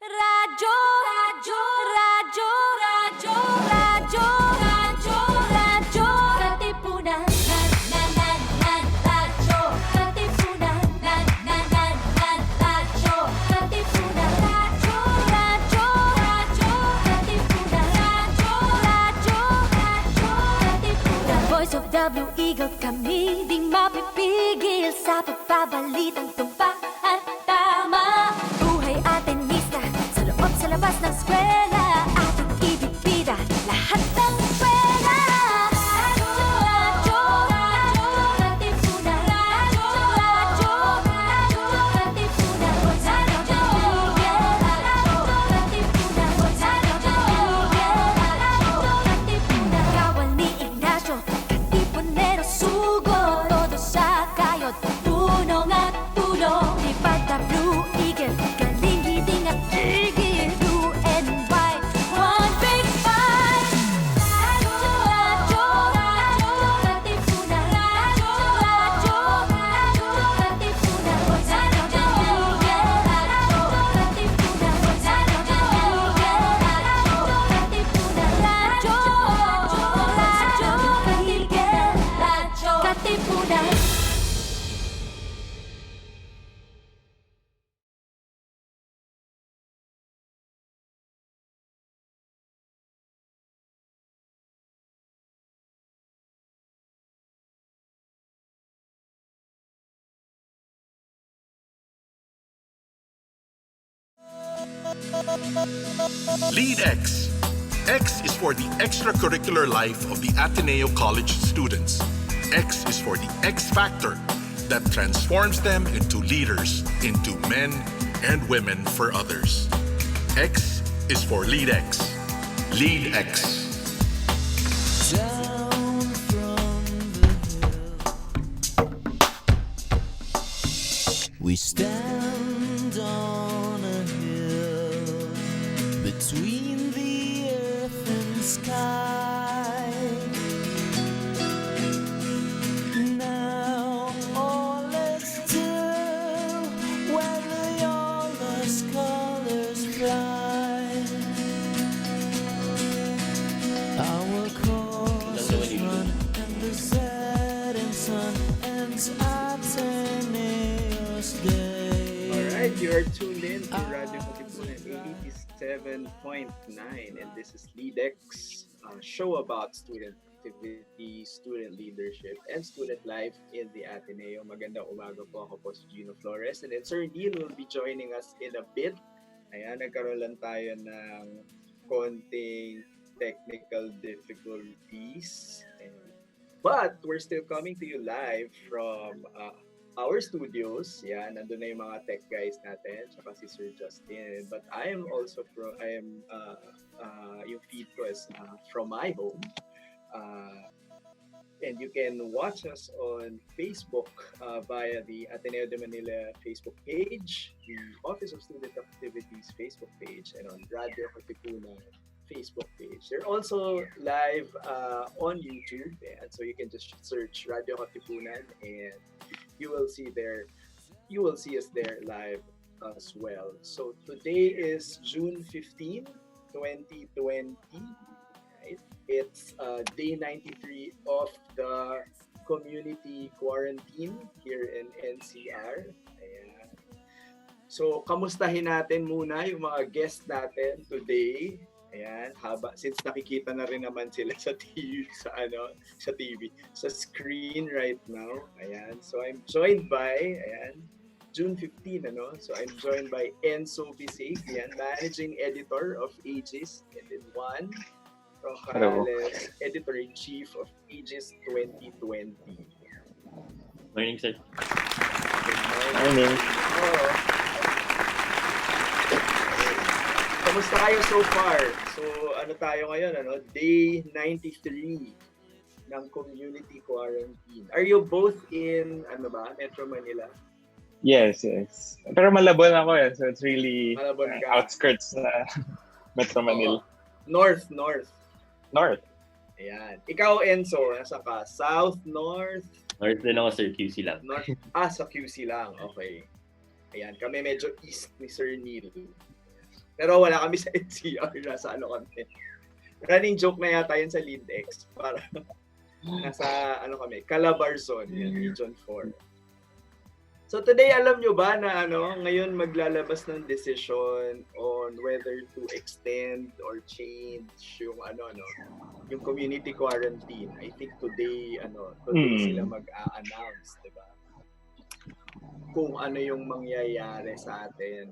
Radyo, radyo, radyo, radyo, radyo, radyo, radyo, Katipunan, radyo, Katipunan, radyo, Katipunan, radyo, radyo, radyo, Katipunan, radyo, Katipunan. Voice of the Eagle, kami di mapipigil sa pagbabalitang tumpak at tama. Buhay atenista sa loob sa labas ng eskwela, ating ibibida lahat ng pera. Radyo, radyo, Katipunan, radyo, radyo, Katipunan, radyo, Katipunan, Katipunan. Kawal ni Ignacio, Katipunero sugo, todo sa kayod, tunong at tulong. Lipad na Blue Eagle, galing hiding at tigil, blue and white, one big fight. Radyo, radyo, radyo, Katipunan, radyo, radyo, radyo, Katipunan, radyo, Katipunan, radyo, Katipunan. LeadX. X is for the extracurricular life of the Ateneo College students. X is for the X factor that transforms them into leaders, into men and women for others. X is for LeadX. LeadX. Down from the hill, we stand on a hill between the earth and sky. Now all is still when the yawless colors fly. Our course run and the setting sun ends Ateneo's day. Alright, you are tuned in to Radio Katipunan 87.9 and this is LeadX, a show about student activity, student leadership, and student life in the Ateneo. Magandang umaga po, ako po si Gino Flores and then Sir Neil will be joining us in a bit. Ayan, nagkaroon lang tayo ng konting technical difficulties. But we're still coming to you live from our studios. Yan, nandun na yung mga tech guys natin, tsaka si Sir Justin. But I am also yung feed ko is from my home. And you can watch us on Facebook via the Ateneo de Manila Facebook page, the Office of Student Activities Facebook page, and on Radio Katipunan Facebook page. They're also live on YouTube, and so you can just search Radio Katipunan, and you will see us there live as well. So today is June 15, 2020. Right? It's day 93 of the community quarantine here in NCR. Ayan. So kamustahin natin muna yung mga guests natin today. Ayan, since nakikita na rin naman sila sa TV, sa screen right now. Ayan, so I'm joined by, June 15, So I'm joined by Enzo Pisig, Managing Editor of Aegis, and then Juan, Tronacles, Editor-in-Chief of Aegis 2020. Morning, sir. Good Morning. Kamusta kayo so far? So, tayo ngayon, Day 93 ng community quarantine. Are you both in, Metro Manila? Yes. Pero Malabon ako so it's really Malabon ka. outskirts na Metro Manila. North. North. Ayan. Ikaw, Enzo, nasa ka? South, North? North din ako, sir. QC lang. North. Sa QC lang. Okay. Ayan. Kami medyo east ni Sir Neil. Pero wala kami sa NCR, nasa ano kami. Running joke na yata yun sa LeadX. Para nasa ano kami, Calabarzon, yan, Region 4. So today, alam nyo ba na ngayon maglalabas ng decision on whether to extend or change yung yung community quarantine. I think today sila mag-a-announce, 'di ba? Kung ano yung mangyayari sa atin.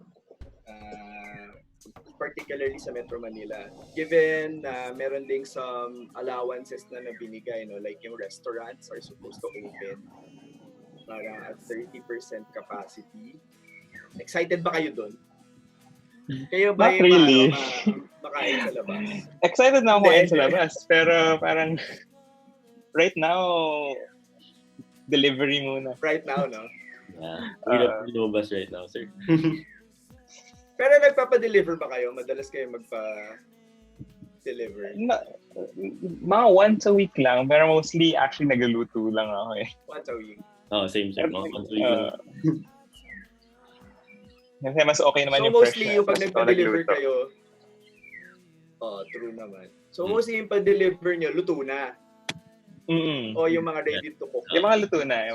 Particularly sa Metro Manila. Given na meron ding some allowances na binigay, like yung restaurants are supposed to open para at 30% capacity. Excited ba kayo doon? Kayo ba Not really. makain sa labas? Excited na ako kumain sa labas. Pero parang right now, delivery muna. Right now, no? Yeah. Hirap lumabas right now, sir. Pero nagpapa-deliver ba kayo? Madalas kayo magpa-deliver? Mga once a week lang. Pero mostly, actually, nagluluto lang ako eh. Once a week? Oh, same, sir. Kasi mas okay naman so yung mostly freshness. yung pag nagpa-deliver kayo, true naman. So mostly yung pag-deliver nyo, luto na. O yung mga ready to cook. Yung mga luto na.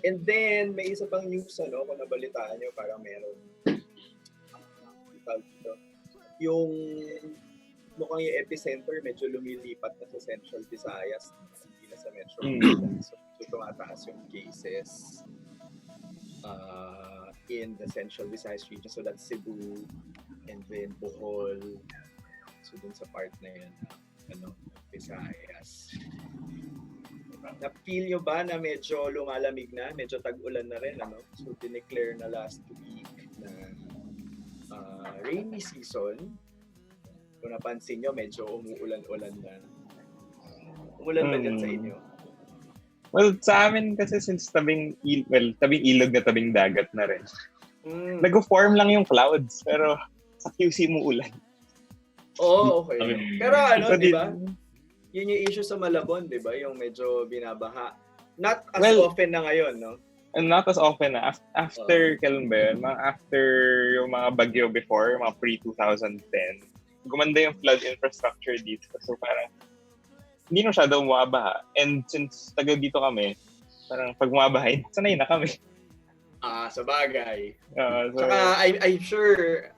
And then, may isa pang news, kung nabalitaan nyo, parang meron. Yung mukhang yung epicenter, medyo lumilipat na sa Central Visayas, hindi na sa Metro Manila. So tumataas yung cases in the Central Visayas region. So that's Cebu, and then Bohol. So dun sa part na yan, Visayas. Na-feel nyo ba na medyo lumalamig na? Medyo tag-ulan na rin, So dineclare na last week na rainy season. Kung napansin nyo, medyo umuulan-ulan na. Umulan ba dyan sa inyo? Well, sa amin kasi since tabing ilog na tabing dagat na rin. Nag-form lang yung clouds, pero sa QC mo ulan. Oo, okay. Pero di ba? Yun yung issue sa Malabon, di ba? Yung medyo binabaha. Not as often na ngayon, no? Not as often na. After, kailan ba yun? After yung mga bagyo before, mga pre-2010, gumanda yung flood infrastructure dito. So parang hindi na masyado umabaha. And since taga dito kami, parang pag umabahay, sanay na kami. Sa bagay. So, saka I'm sure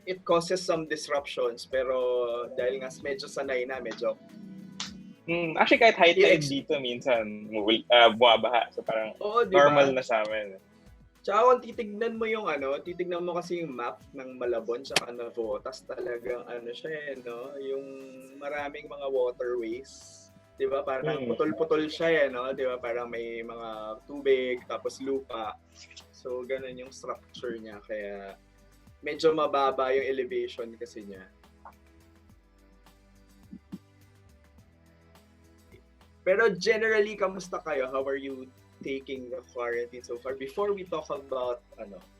it causes some disruptions, pero dahil nga medyo sanay na, medyo actually kahit high tide dito minsan bumabaha. So parang diba? Normal na sa amin. Tsaka kung titignan mo kasi yung map ng Malabon tsaka Navotas, talagang siya yung maraming mga waterways. 'Di ba? Parang putol-putol siya no? 'Di ba? Parang may mga tubig tapos lupa. So ganun yung structure niya, kaya medyo mababa yung elevation kasi niya. Pero generally, kamusta kayo? How are you taking the quarantine so far? Before we talk about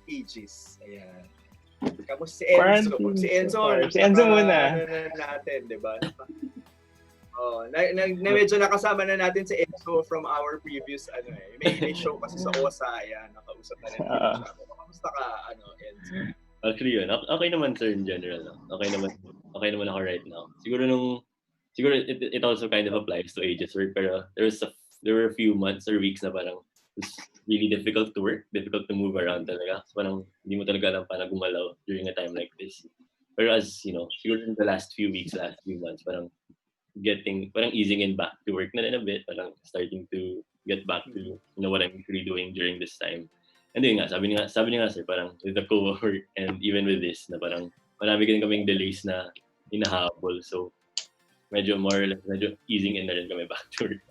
Aegis, ayan. Kamusta si Enzo? Si Enzo muna. Natin, 'di ba? Medyo nakasama na natin si Enzo from our previous may show kasi sa OSA, ayan, nakausap na rin. Kamusta ka Enzo? Actually yun, okay naman sir in general. No? Okay naman ako right now. Siguro it also kind of applies to Aegis work, pero there were a few months or weeks na parang it's really difficult to work, difficult to move around talaga. So parang hindi mo talaga alam paano gumalaw during a time like this. Pero as siguro in the last few months, parang easing in back to work na rin a bit, parang starting to get back to what I'm really doing during this time. And yun nga, sabi niya nga sir, parang with the co-work and even with this, na parang marami din kaming delays na hinahabol. So medyo more or less, medyo easing in na rin kami back to work.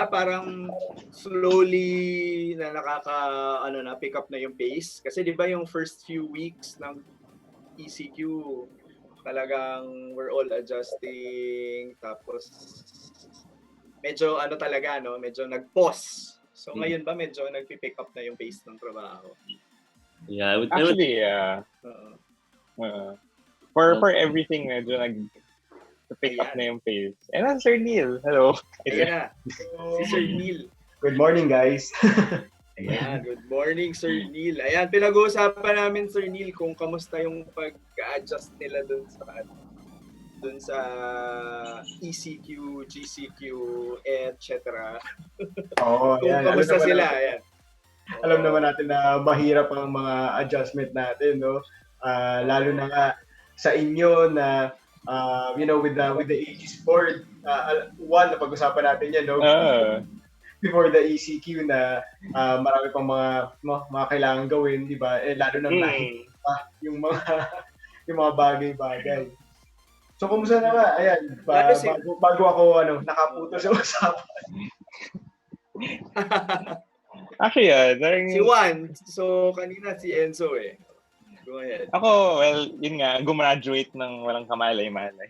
Parang slowly na pick up na yung pace. Kasi di ba yung first few weeks ng ECQ, talagang we're all adjusting, tapos medyo talaga, medyo nag-pause. So ngayon ba medyo nagpi-pick up na yung pace ng trabaho? Yeah, actually, for everything medyo pick up na yung pace. And then Sir Neil, hello. Ayan na, si Sir Neil. Good morning, guys. Ayan, good morning, Sir Neil. Ayan, pinag-uusapan namin, Sir Neil, kung kamusta yung pag-adjust nila dun sa ECQ, GCQ, etc. Oo, Kung yan. kamusta sila, ayan. Alam naman natin na mahirap ang mga adjustment natin, no? Lalo na nga sa inyo na with the Aegis board, one na pag-usapan natin yan, no? Before the ECQ na marami pang mga kailangan gawin, di ba? Lalo na nahihit pa yung mga bagay-bagay. So kumusta na nga? Ayan, bago ako nakaputo sa usapan. Actually, Si Juan. So kanina si Enzo eh. Go ahead. Ako, well, yun nga, gumraduate ng walang kamalay-malay.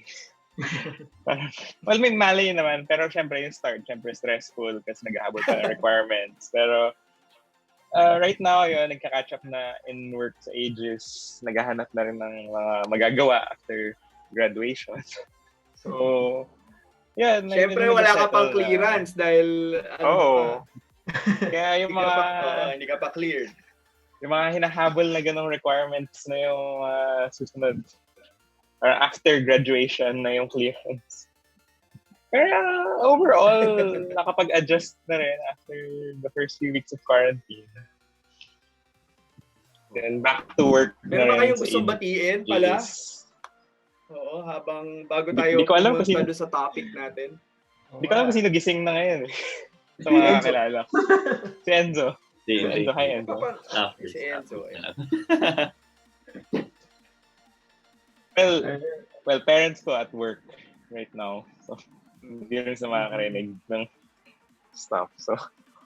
Well, may malay naman, pero syempre yung start, syempre stressful kasi nag-aabot pa ng requirements. Pero right now, yun, nagka-catch up na in work sa Aegis, naghahanap na rin ng mga magagawa after graduation. So, yeah. Syempre wala ka pang clearance dahil kaya yung hindi ka pa cleared. Yung mga hinahabol na ganong requirements na yung susunod or after graduation na yung clearance. Kaya overall, nakapag-adjust na rin after the first few weeks of quarantine. Then back to work Meron ba kayong gustong batiin pala? Yes. Oo, bago tayo pumunta doon sa topic natin. Hindi ko alam kung sino gising na ngayon eh. Sa mga kakilala. Si Enzo. Enzo, hi Enzo. Si Enzo. Well, parents ko at work right now. So, hindi rin sa mga karinig ng stuff. So,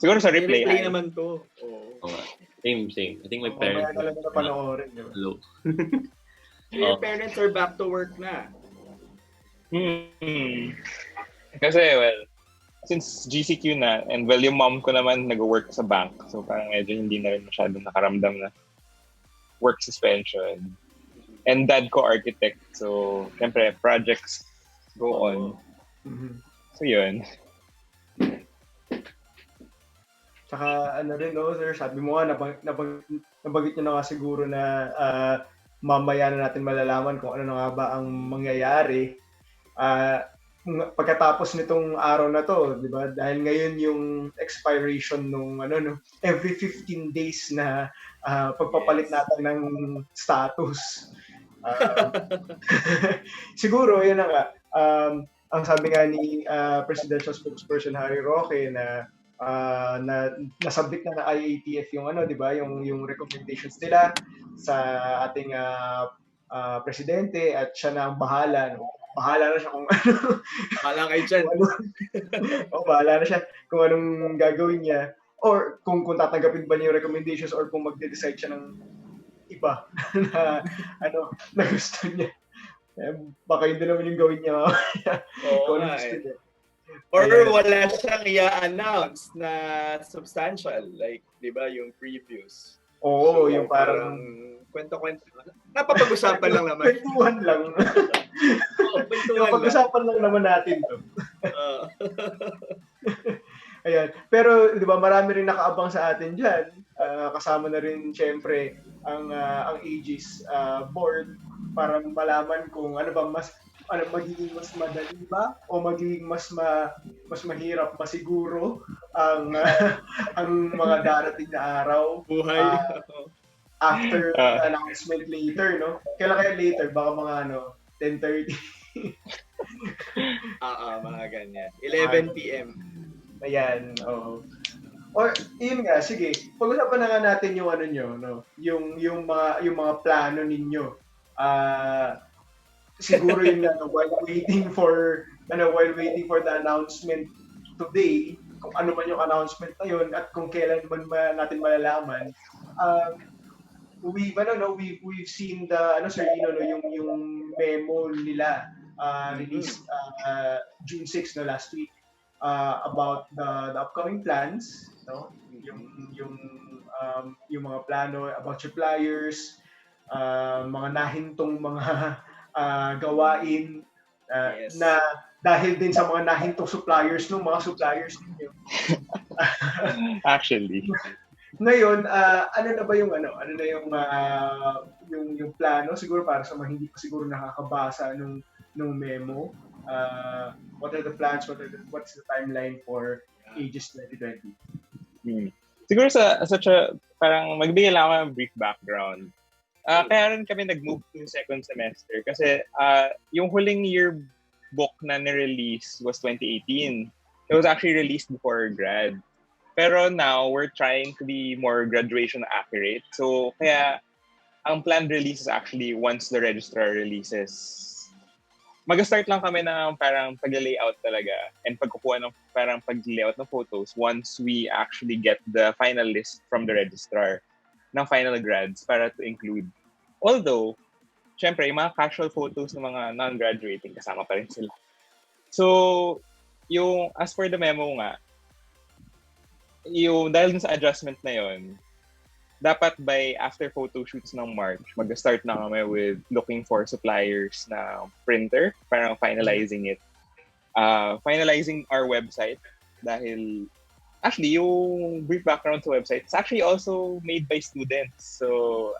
siguro sa replay. Replay naman to. Oo. Same. I think my parents. Hello. Your parents are back to work na. Kasi, well, since GCQ na, and well, yung mom ko naman nag-work sa bank. So, parang medyo hindi na rin masyadong nakaramdam na work suspension. And dad ko architect. So, syempre, projects go on. So, yun. Tsaka rin, no, sir, sabi mo nga, nabanggit nyo na nga siguro na mamaya na natin malalaman kung ano na nga ba ang mangyayari. Pagkatapos nitong araw na to, di ba? Dahil ngayon yung expiration nung every 15 days na pagpapalit natin ng status. Siguro, yun na nga. Ang sabi nga ni Presidential Spokesperson Harry Roque na nasubmit na IATF yung di ba, yung recommendations nila sa ating presidente at siya na ang bahala, no? Bahala na siya kung Bahala kayo dyan. Bahala na siya kung anong gagawin niya or kung tatanggapin ba niya yung recommendations or kung magde-decide siya ng iba na na gusto niya. Baka yun din naman yung gawin niya. Oo nga eh. Or wala siyang i-announce na substantial, like, di ba, yung previews. Oo, so, yung parang kwento-kwento. Napapag-usapan lang naman. Kwentuhan lang. Pag-usapan lang naman natin to. Ayan. Pero, di ba, marami rin nakaabang sa atin dyan. Kasama na rin, syempre, ang Aegis board para malaman kung magiging mas madali ba o magiging mas mahirap masiguro ang mga darating na araw. Buhay. After the announcement later, no? Kailan kaya later? Baka mga 10:30. Mga ganyan. 11 p.m. Ayan, oo. Or yun nga, sige. Pag-usapan na nga natin yung yung mga plano ninyo. Siguro yung while waiting for the announcement today, kung ano man yung announcement na yun at kung kailan man natin malalaman, we've seen the yung memo nila released June 6 last week about the upcoming plans, no? Yung mga plano about suppliers, mga nahintong mga gawain na dahil din sa mga nahintong suppliers mga suppliers ninyo. Actually. Ngayon, ano na ba yung ano na yung plano siguro para sa mga hindi pa siguro nakakabasa nung memo. What are the plans? What's the timeline for Aegis 2020? Siguro sa such a, parang magbigay lang ako ng brief background. Kaya rin kami nag-move to second semester kasi yung huling yearbook na ni-release was 2018. It was actually released before grad. Pero now, we're trying to be more graduation accurate. So, kaya ang planned release is actually once the registrar releases. Mag-start lang kami ng parang pag-layout talaga and pagkukuha ng parang pag-layout ng photos once we actually get the final list from the registrar ng final grads para to include. Although, syempre, yung mga casual photos ng mga non-graduating, kasama pa rin sila. So, yung as for the memo nga, yung dahil sa adjustment na yon, dapat by after photo shoots ng March, mag-start na kami with looking for suppliers na printer, parang finalizing it. Finalizing our website dahil actually yung brief background sa website, it's actually also made by students. So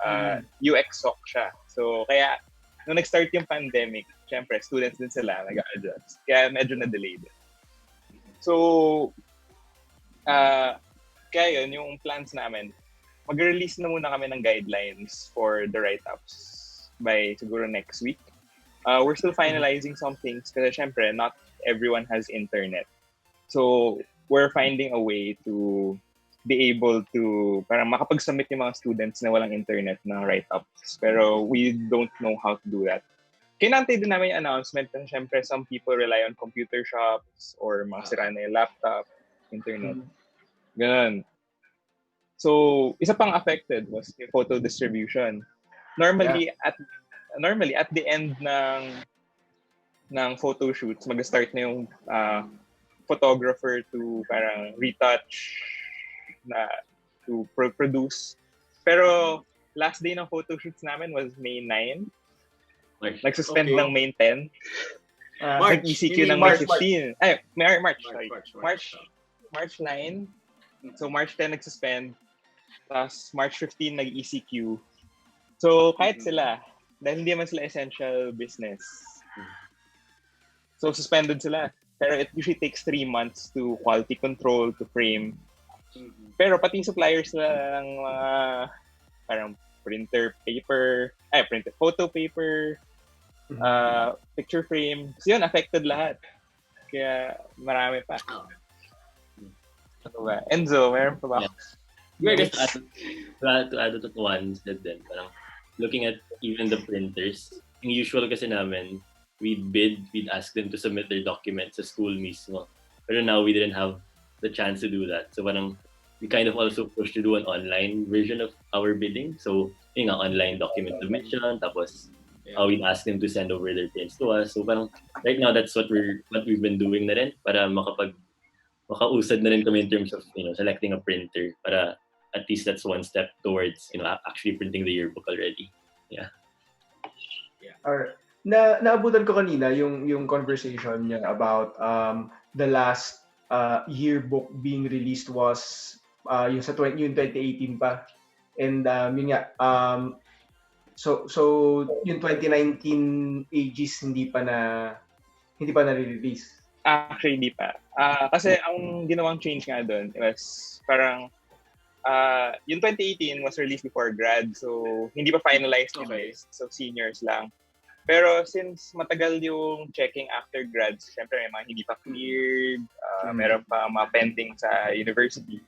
UX SOC siya. So kaya nung nag-start yung pandemic, syempre students din sila nag-adjust. Kaya medyo na-delayed. So kaya yun, yung plans namin, mag-release na muna kami ng guidelines for the write-ups by siguro next week. We're still finalizing some things kasi syempre, not everyone has internet. So, we're finding a way to be able to parang makapag-submit yung mga students na walang internet na write-ups. Pero we don't know how to do that. Kinantay din namin yung announcement kasi syempre, some people rely on computer shops or mga sira na yung laptop, internet. Ganun. So, isa pang affected was yung photo distribution. Normally at the end ng photo shoots, mag-start na yung photographer to parang retouch na to produce. Pero last day ng photo shoots namin was May 9. Nag-suspend ng May 10. Nag-ECQ ng May 15. Ay, March, sorry. March 9. So March 10 nag-suspend. Tapos March 15 nag-ECQ. So kahit sila, dahil hindi man sila essential business. So suspended sila. Pero it usually takes 3 months to quality control, to frame. Pero pati suppliers ng mga parang photo paper, picture frame. So yun, affected lahat. Kaya marami pa. Ano ba? Enzo, meron pa ba? I guess to add to what Juan said then, parang looking at even the printers, yung usual kasi namin, we'd ask them to submit their documents sa school mismo. Pero now we didn't have the chance to do that. So parang we kind of also pushed to do an online version of our bidding. So yung online document submission, tapos we'd ask them to send over their prints to us. So parang right now that's what we've been doing na rin para makausad na rin kami in terms of selecting a printer para at least that's one step towards actually printing the yearbook already. Yeah. Alright. Naabutan ko kanina yung conversation niya about the last yearbook being released was yung 2018 pa. And yun nga, so yung 2019 Aegis hindi pa na-release. Actually, hindi pa. Kasi ang ginawang change nga doon was parang yung 2018 was released before grad, so hindi pa finalized yung list. So seniors lang. Pero since matagal yung checking after grads, syempre may mga hindi pa cleared, meron pa mga pending sa university.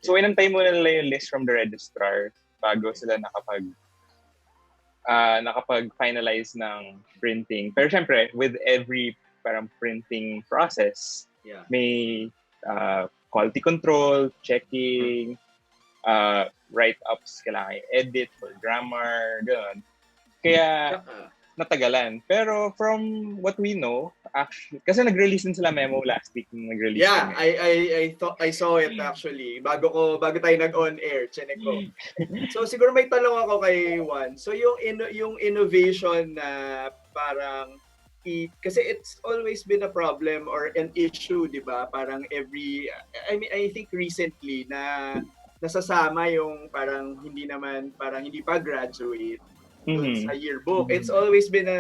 So inantay muna nila yung list from the registrar bago sila nakapag-finalize ng printing. Pero syempre, with every parang printing process, may quality control, checking, write-ups, kailangan i-edit for grammar, gano'n. Kaya natagalan. Pero from what we know, actually, kasi nag-release din sila memo last week. Nag-release I saw it actually. Bago tayo nag-on air, chinek ko. So siguro may tanong ako kay Juan. So yung innovation na parang kasi it's always been a problem or an issue, 'di ba? Parang I think recently na nasasama yung parang hindi pa graduate dun Mhm. sa yearbook. It's always been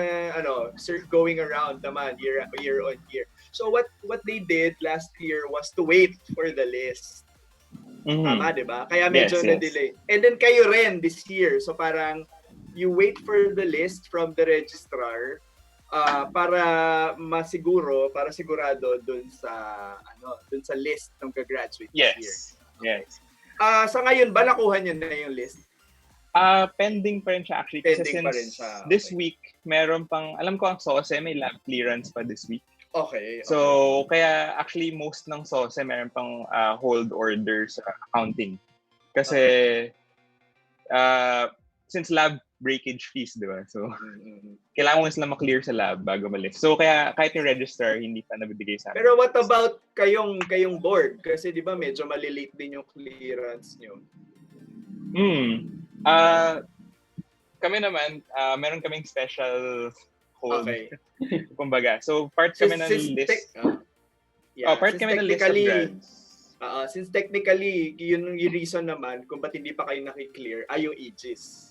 going around naman year on year. So what they did last year was to wait for the list. Tama, Mhm. di ba? Kaya medyo Yes, yes. na-delay. And then kayo rin this year. So parang you wait for the list from the registrar para sigurado dun sa list ng gagraduate this year. Yes. Sa ngayon ba nakuha niyo na yung list? Pending pa rin siya actually. Kasi Pending pa since rin siya, this okay. week, meron pang, alam ko ang SOSE, may lab clearance pa this week. Okay. So, kaya actually most ng SOSE meron pang hold order sa accounting. Kasi, since lab breakage fees, di ba? So, kailangan mo sila maklear sa lab bago malis. So, kaya kahit yung register, hindi pa nabibigay sa amin. Pero what about kayong board? Kasi di ba medyo malilate din yung clearance nyo. Kami naman, meron kaming special hold. Okay. Kumbaga. So, part kami ng list. Part kami ng list of grads. Since technically, yun yung reason naman kung ba't hindi pa kayo nakiklear ay yung Aegis.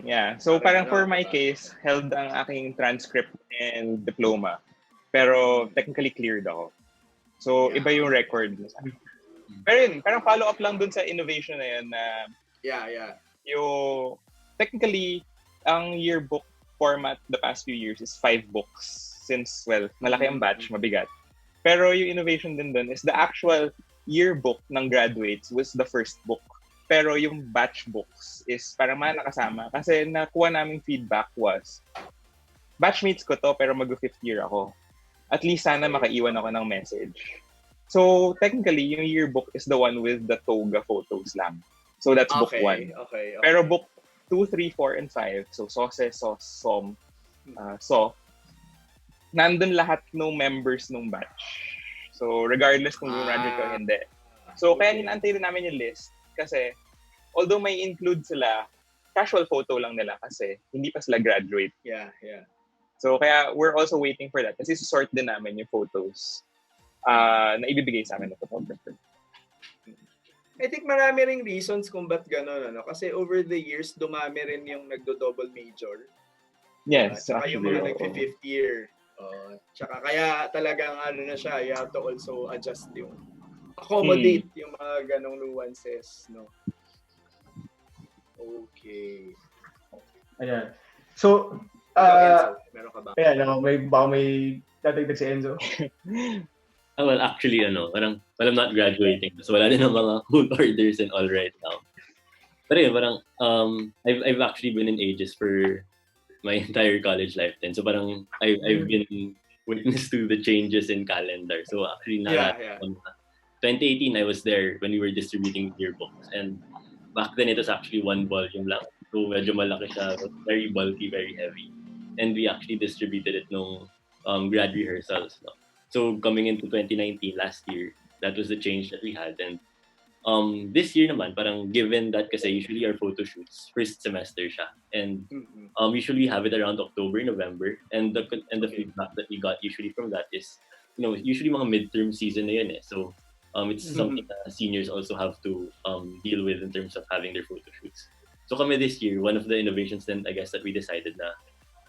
Yeah. So, parang for my case, held ang aking transcript and diploma. Pero technically cleared ako. So, iba yung record. Pero yun, parang follow-up lang dun sa innovation na yun na yung technically, ang yearbook format the past few years is 5 books since, well, malaki ang batch, mabigat. Pero yung innovation din dun is the actual yearbook ng graduates was the first book. Pero yung batch books is parang nakasama. Kasi nakuha naming feedback was, batchmates ko to pero mag-5th year ako. At least sana makaiwan ako ng message. So technically, yung yearbook is the one with the toga photos lang. So that's book 1. Okay. Pero book 2, 3, 4, and 5, so SOSE, SOS, SOM, nandun lahat ng members ng batch. So, regardless kung graduate ka o hindi. So, kaya ninaantay rin namin yung list kasi although may include sila, casual photo lang nila kasi hindi pa sila graduate. Yeah. So, kaya we're also waiting for that kasi sort din namin yung photos na ibibigay sa amin ng photographer. I think marami ring reasons kung ba't gano'n. Kasi over the years, dumami rin yung nagdo-double major. Yes, tsaka actually. Yung mga nag-5th year. Tsaka kaya talagang na siya, you have to also adjust accommodate yung mga ganong nuances, no? Okay. Ayan. So, Enzo, meron ka ba? ayan, may dadagdag si Enzo. Well, actually, parang I'm not graduating. So, wala din ang mga hold orders and all right now. Pero yun, parang, I've actually been in Aegis for my entire college lifetime. So, parang, I've been witness to the changes in calendar. So, actually, 2018, I was there when we were distributing yearbooks. And back then, it was actually 1 volume lang. So, medyo malaki siya. Very bulky, very heavy. And we actually distributed it nung grad rehearsals. No? So coming into 2019, last year, that was the change that we had. And this year naman, parang given that kasi usually our photo shoots, first semester siya. And usually we have it around October, November. And the feedback that we got usually from that is, usually mga midterm season na yun eh. So it's something that seniors also have to deal with in terms of having their photo shoots. So kami this year, one of the innovations then I guess that we decided na,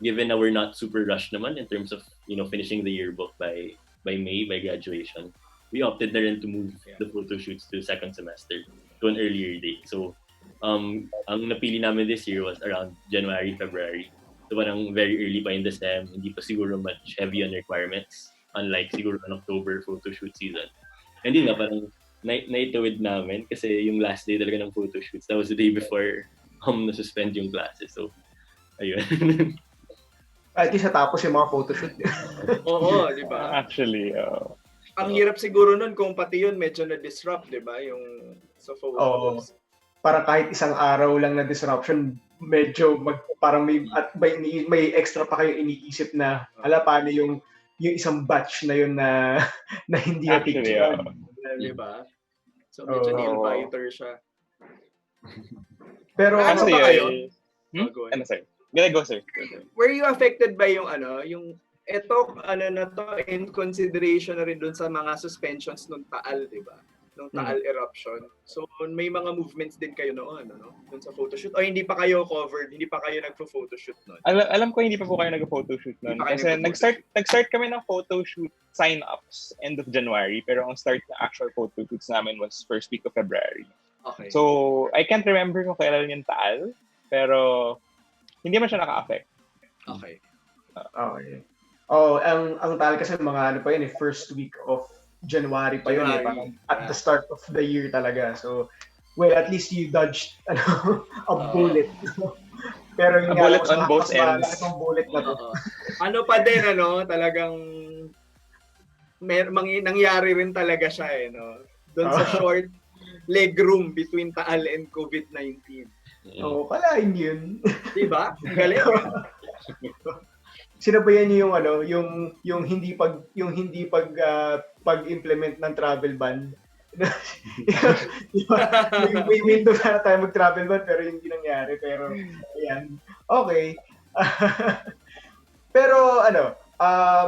given that we're not super rushed naman in terms of, finishing the yearbook by May, by graduation, we opted na rin to move the photo shoots to second semester to an earlier date. So, ang napili namin this year was around January, February. So, parang very early pa in the SEM, hindi pa siguro much heavy on requirements, unlike siguro an October photo shoot season. And yun nga, parang naitawid namin kasi yung last day talaga ng photo shoots, that was the day before na-suspend yung classes. So, ayun. At least natapos yung mga photoshoot. Oo, di ba? Actually, ang hirap siguro nun kung pati yun medyo na-disrupt, di ba? Yung sa photos. Parang kahit isang araw lang na disruption, medyo parang may extra pa kayo iniisip na paano yung isang batch na yun na hindi na-picture. Di ba? So medyo deal-biter siya. Pero ano ba kayo? Ano sa'yo? Go, sir. Were you affected by yung na to in consideration na rin dun sa mga suspensions nung Taal, di ba? nung Taal eruption. So may mga movements din kayo noon, ano? Doon sa photoshoot. O hindi pa kayo covered, hindi pa kayo nagpo-photoshoot noon? Alam ko hindi pa po kayo nag-photoshoot noon. Hindi pa kayo Kasi nagpo-photoshoot. nag-start kami ng photoshoot sign-ups end of January. Pero ang start na actual photoshoots namin was first week of February. Okay. So, I can't remember kung kailan yung Taal. Pero, hindi man siya naka-affect. Okay. Okay. Oh, ang Taal kasi mga ano pa yun first week of January pa yun January. parang at the start of the year talaga. So, well, at least you dodged a bullet. Pero A bullet on both ends. Ang bullet na to. Ano pa din, talagang nangyari rin talaga siya, no? Doon sa short leg room between Taal and COVID-19. Oo, kalain yun. Diba? Galing. Sinabayan niyo yung hindi pag-implement ng travel ban. May window na tayo mag-travel ban pero hindi nangyari. Pero ayan. Okay. Pero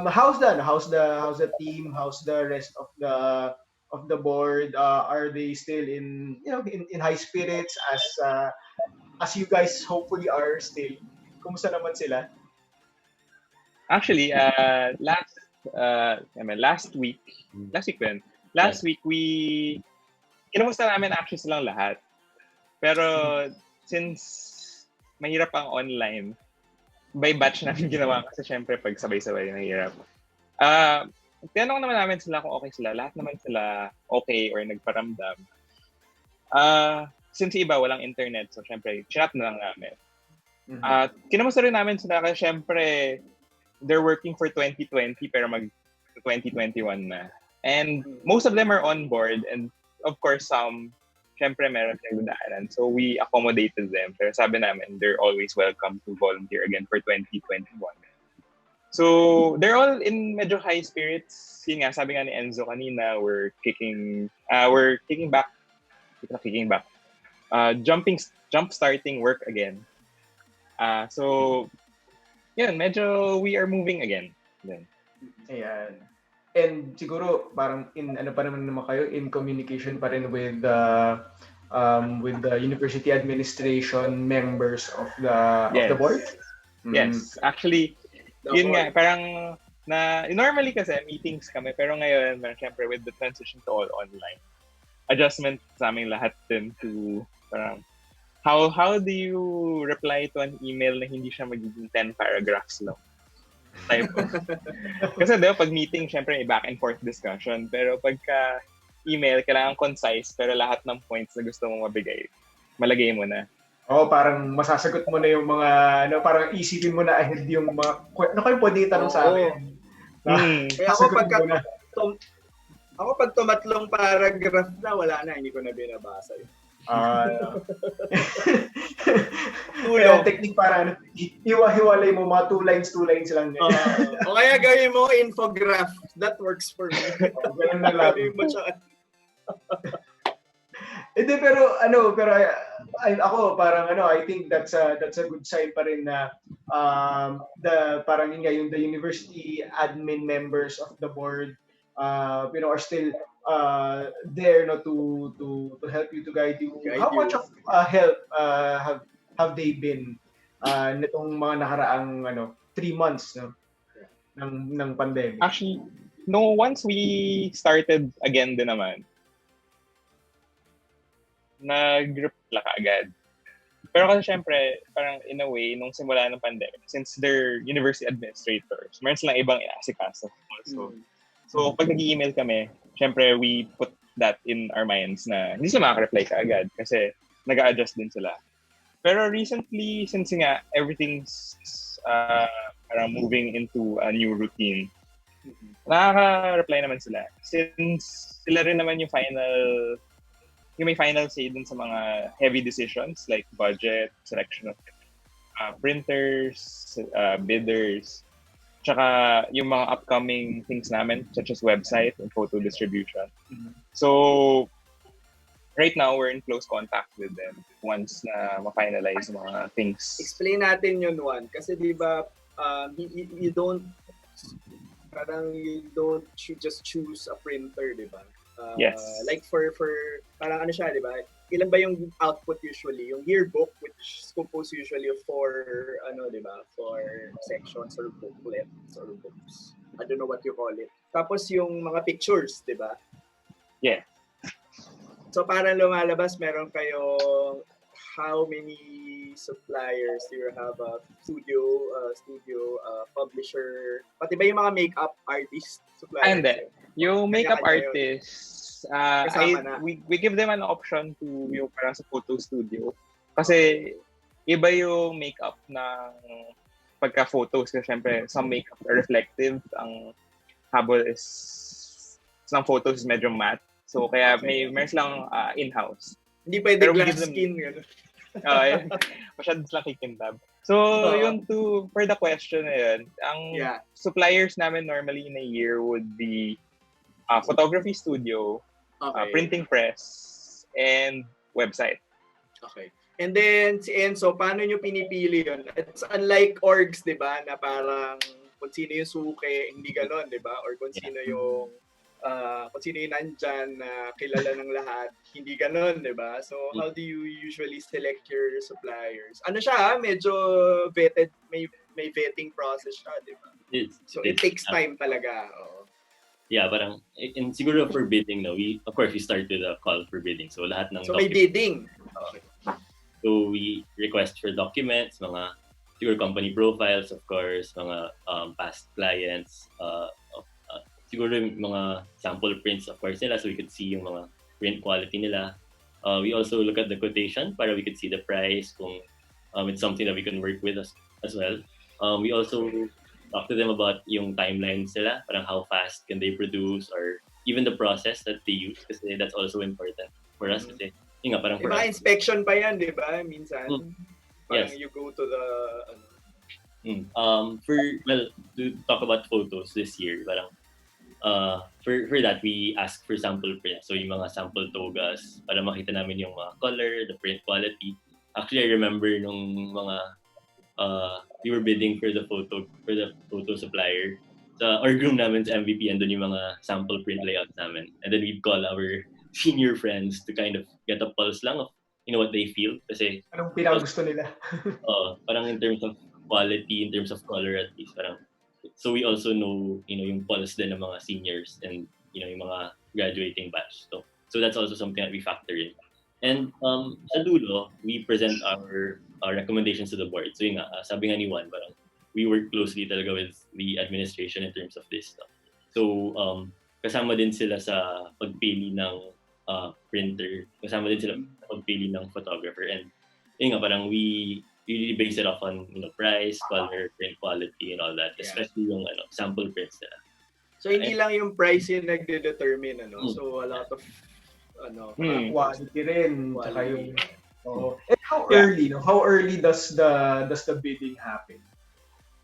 how's the team? How's the rest of the board? Are they still in high spirits as you guys hopefully are still? Kumusta naman sila? Actually, last week kinamusta namin actually silang lahat. Pero since mahirap ang online, by batch namin ginawa kasi syempre pag sabay-sabay mahirap. Tinanong naman namin sila kung okay sila. Lahat naman sila okay or nagparamdam. Since iba walang internet, so syempre chat na lang namin. Kinamusta rin namin sila kasi syempre they're working for 2020 pero mag 2021 na. And most of them are on board and of course syempre meron silang dadaanan. So we accommodated them. Pero sabi namin they're always welcome to volunteer again for 2021. So they're all in medyo high spirits. Yun nga, sabi nga ni Enzo kanina, we're kicking back. Jump starting work again. So yun, medyo we are moving again. Then. Ayan. And siguro parang pa naman kayo in communication pa rin with the university administration members of the board. Yes, actually yun nga parang normally kasi meetings kami pero ngayon syempre with the transition to all online. Adjustment sa aming lahat din to parang how do you reply to an email na hindi siya magiging 10 paragraphs lang? Type of. Kasi pag meeting, syempre may back and forth discussion. Pero pagka email, kailangan concise pero lahat ng points na gusto mong mabigay, malagay mo na. Parang masasagot mo na yung mga, parang isipin mo na ahead yung mga, kayo pwede itanong sa amin? Ako pag tumatlong paragraph na, wala na, hindi ko na binabasa yun. Kaya technique para hiwa-hiwalay mo mga 2 lines lang. O kaya gawin mo infograph. That works for me. Ganun na lang. Pero ako parang I think that's a good sign pa rin na parang yung the university admin members of the board are still there to help you, to guide you. How much of help have they been nitong mga nakaraang 3 months ng pandemic? Actually, once we started again din naman, nag-reply ka agad. Pero kasi syempre, parang in a way, nung simula ng pandemic, since they're university administrators, meron silang ibang inaasikaso also. So, pag nag-email kami, syempre, we put that in our minds na hindi sila makaka-reply ka agad kasi nag-a-adjust din sila. Pero recently, since nga everything's parang moving into a new routine, nakaka-reply naman sila. Since sila rin naman yung may final say dun sa mga heavy decisions like budget, selection of printers, bidders, tsaka yung mga upcoming things namin such as website and photo distribution. So, right now, we're in close contact with them once na ma-finalize mga things. Explain natin yun, Juan. Kasi di ba, you don't just choose a printer, di ba? Yes. Like for parang ano siya, di ba? Ilan ba yung output usually? Yung yearbook, which is composed usually of 4, ano, di ba? 4 sections or booklets or books. I don't know what you call it. Tapos yung mga pictures, di ba? Yeah. So parang lumalabas, meron kayong how many suppliers do you have? Studio, publisher, pati ba yung mga makeup artist suppliers? And then, yung makeup Kanya-kanya yun. artists, Kasama na. we give them an option to yung parang sa photo studio. Kasi iba yung makeup ng pagka-photos. Kasi syempre, some makeup are reflective. Ang habol is some photos is medyo matte. So kaya meron lang in-house. Hindi pwede Pero we glass give them- skin. Gano'n. Masyado lang kikintab. So, for the question na yun, ang Yeah. suppliers namin normally in a year would be photography studio, Okay. printing press, and website. Okay. And then, si Enzo, paano nyo pinipili yun? It's unlike orgs, di ba? Na parang kung sino yung suke, hindi ganon, di ba? Or kung sino yung nandyan na kilala ng lahat, hindi ganon, di ba? So, how do you usually select your suppliers? Ano siya, medyo vetted, may vetting process siya, di ba? So, it takes time talaga. Oo. Yeah, parang, and siguro for bidding, no, we start with a call for bidding. So, lahat ng So, may documents- bidding. Okay. So, we request for documents, mga siguro company profiles, of course, mga past clients, siguro yung mga sample prints, of course, nila, so we could see yung mga print quality nila. We also look at the quotation para we could see the price, kung it's something that we can work with as well. We also talk to them about yung timelines nila, parang how fast can they produce, or even the process that they use, kasi that's also important for us. Kasi, yun nga, parang for Mga us, inspection pa yan, di ba? Minsan, parang Yes. you go to the, to talk about photos this year, parang for that we ask for sample prints. So yung mga sample togas para makita namin yung mga color, the print quality. Actually, I remember nung mga we were bidding for the photo supplier. Sa org room namin sa MVP, andun yung mga sample print layouts namin. And then we'd call our senior friends to kind of get a pulse lang of what they feel. Kasi Anong pinakagusto nila? parang in terms of quality, in terms of color at least, parang so we also know yung pulse din ng mga seniors and yung mga graduating batch. So that's also something that we factor in. And sa dulo, we present our recommendations to the board. So yun nga, sabi nga ni Juan, parang we work closely talaga with the administration in terms of this stuff. So kasama din sila sa pagpili ng printer, kasama din sila sa pagpili ng photographer, and yun nga, parang we really base it off on price, color, print quality, and all that, especially yung sample prints nila. so hindi lang yung price yung nagde-determine, so a lot of Quality rin. Tsaka yung... Quality. And how early, no? How early does the bidding happen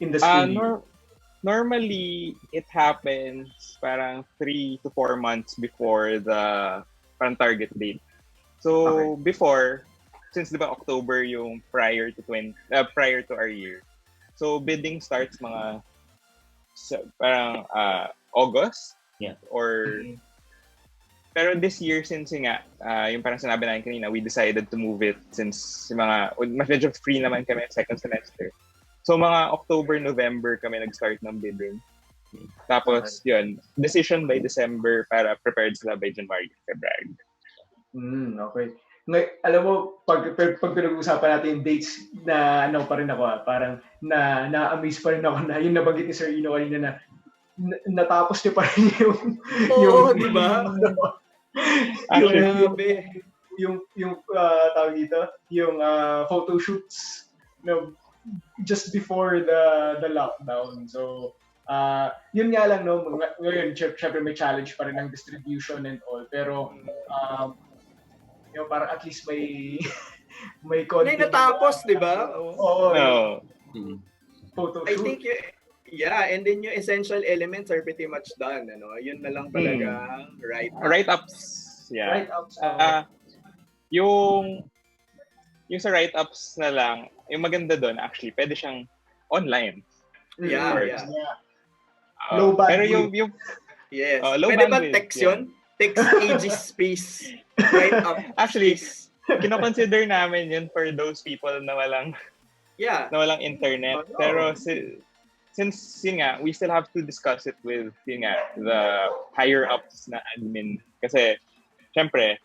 in the studio? Normally, it happens parang 3 to 4 months before the parang target date. So, before, since di ba October yung prior to our year, so bidding starts mga parang August, or pero this year, since nga yung parang sinabi namin kanina, we decided to move it since mas medyo free naman kami second semester. So mga October, November kami nag-start ng bidding. Tapos yun, decision by December para prepared sila by January, February. Okay. Alam mo, pag pinag-uusapan natin yung dates na pa rin ako, parang na-amaze pa rin ako na yung nabanggit ni Sir Ino kanina na natapos niyo pa rin yung di ba? yung tawag dito, yung photo shoots just before the lockdown. So yun nga lang, no, ngayon syempre may challenge pa rin ng distribution and all, pero parang at least may content. May natapos, di ba? Oo. Photo I shoot. think and then yung essential elements are pretty much done, Yun na lang talaga write-ups. Yeah. Write-ups. Yung sa write-ups na lang, yung maganda doon actually, pwede siyang online. Yeah. Low bandwidth. Pero yung Yes. low Pwede ba bandwidth, text yun? Text Aegis space. Right up. Actually, space. kino-consider namin yun for those people na walang Yeah. internet. Oo. Pero since yun nga, we still have to discuss it with yun nga, the higher ups na admin. Kasi, syempre,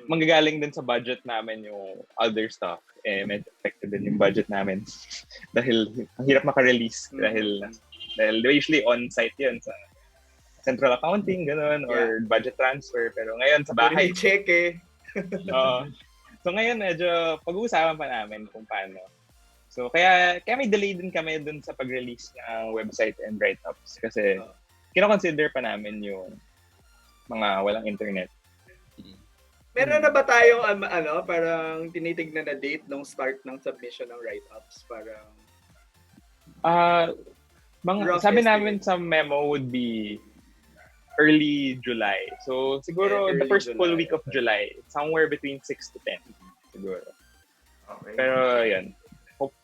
manggagaling din sa budget namin yung other stuff. Medyo affected din yung budget namin. Dahil ang hirap maka-release. Dahil usually on-site yun sa central accounting, gano'n, or budget transfer. Pero ngayon sa bahay. Hindi check Oo. So ngayon medyo pag-uusapan pa namin kung paano. So kaya may delay din kami dun sa pag-release ng website and write-ups kasi kino-consider pa namin yung mga walang internet. Meron na ba tayong parang tinitignan na date nung start ng submission ng write-ups? Parang rough sabi estimate. namin sa memo would be early July. So siguro the first full week of July, somewhere between 6 to 10 siguro. Okay. Pero yun.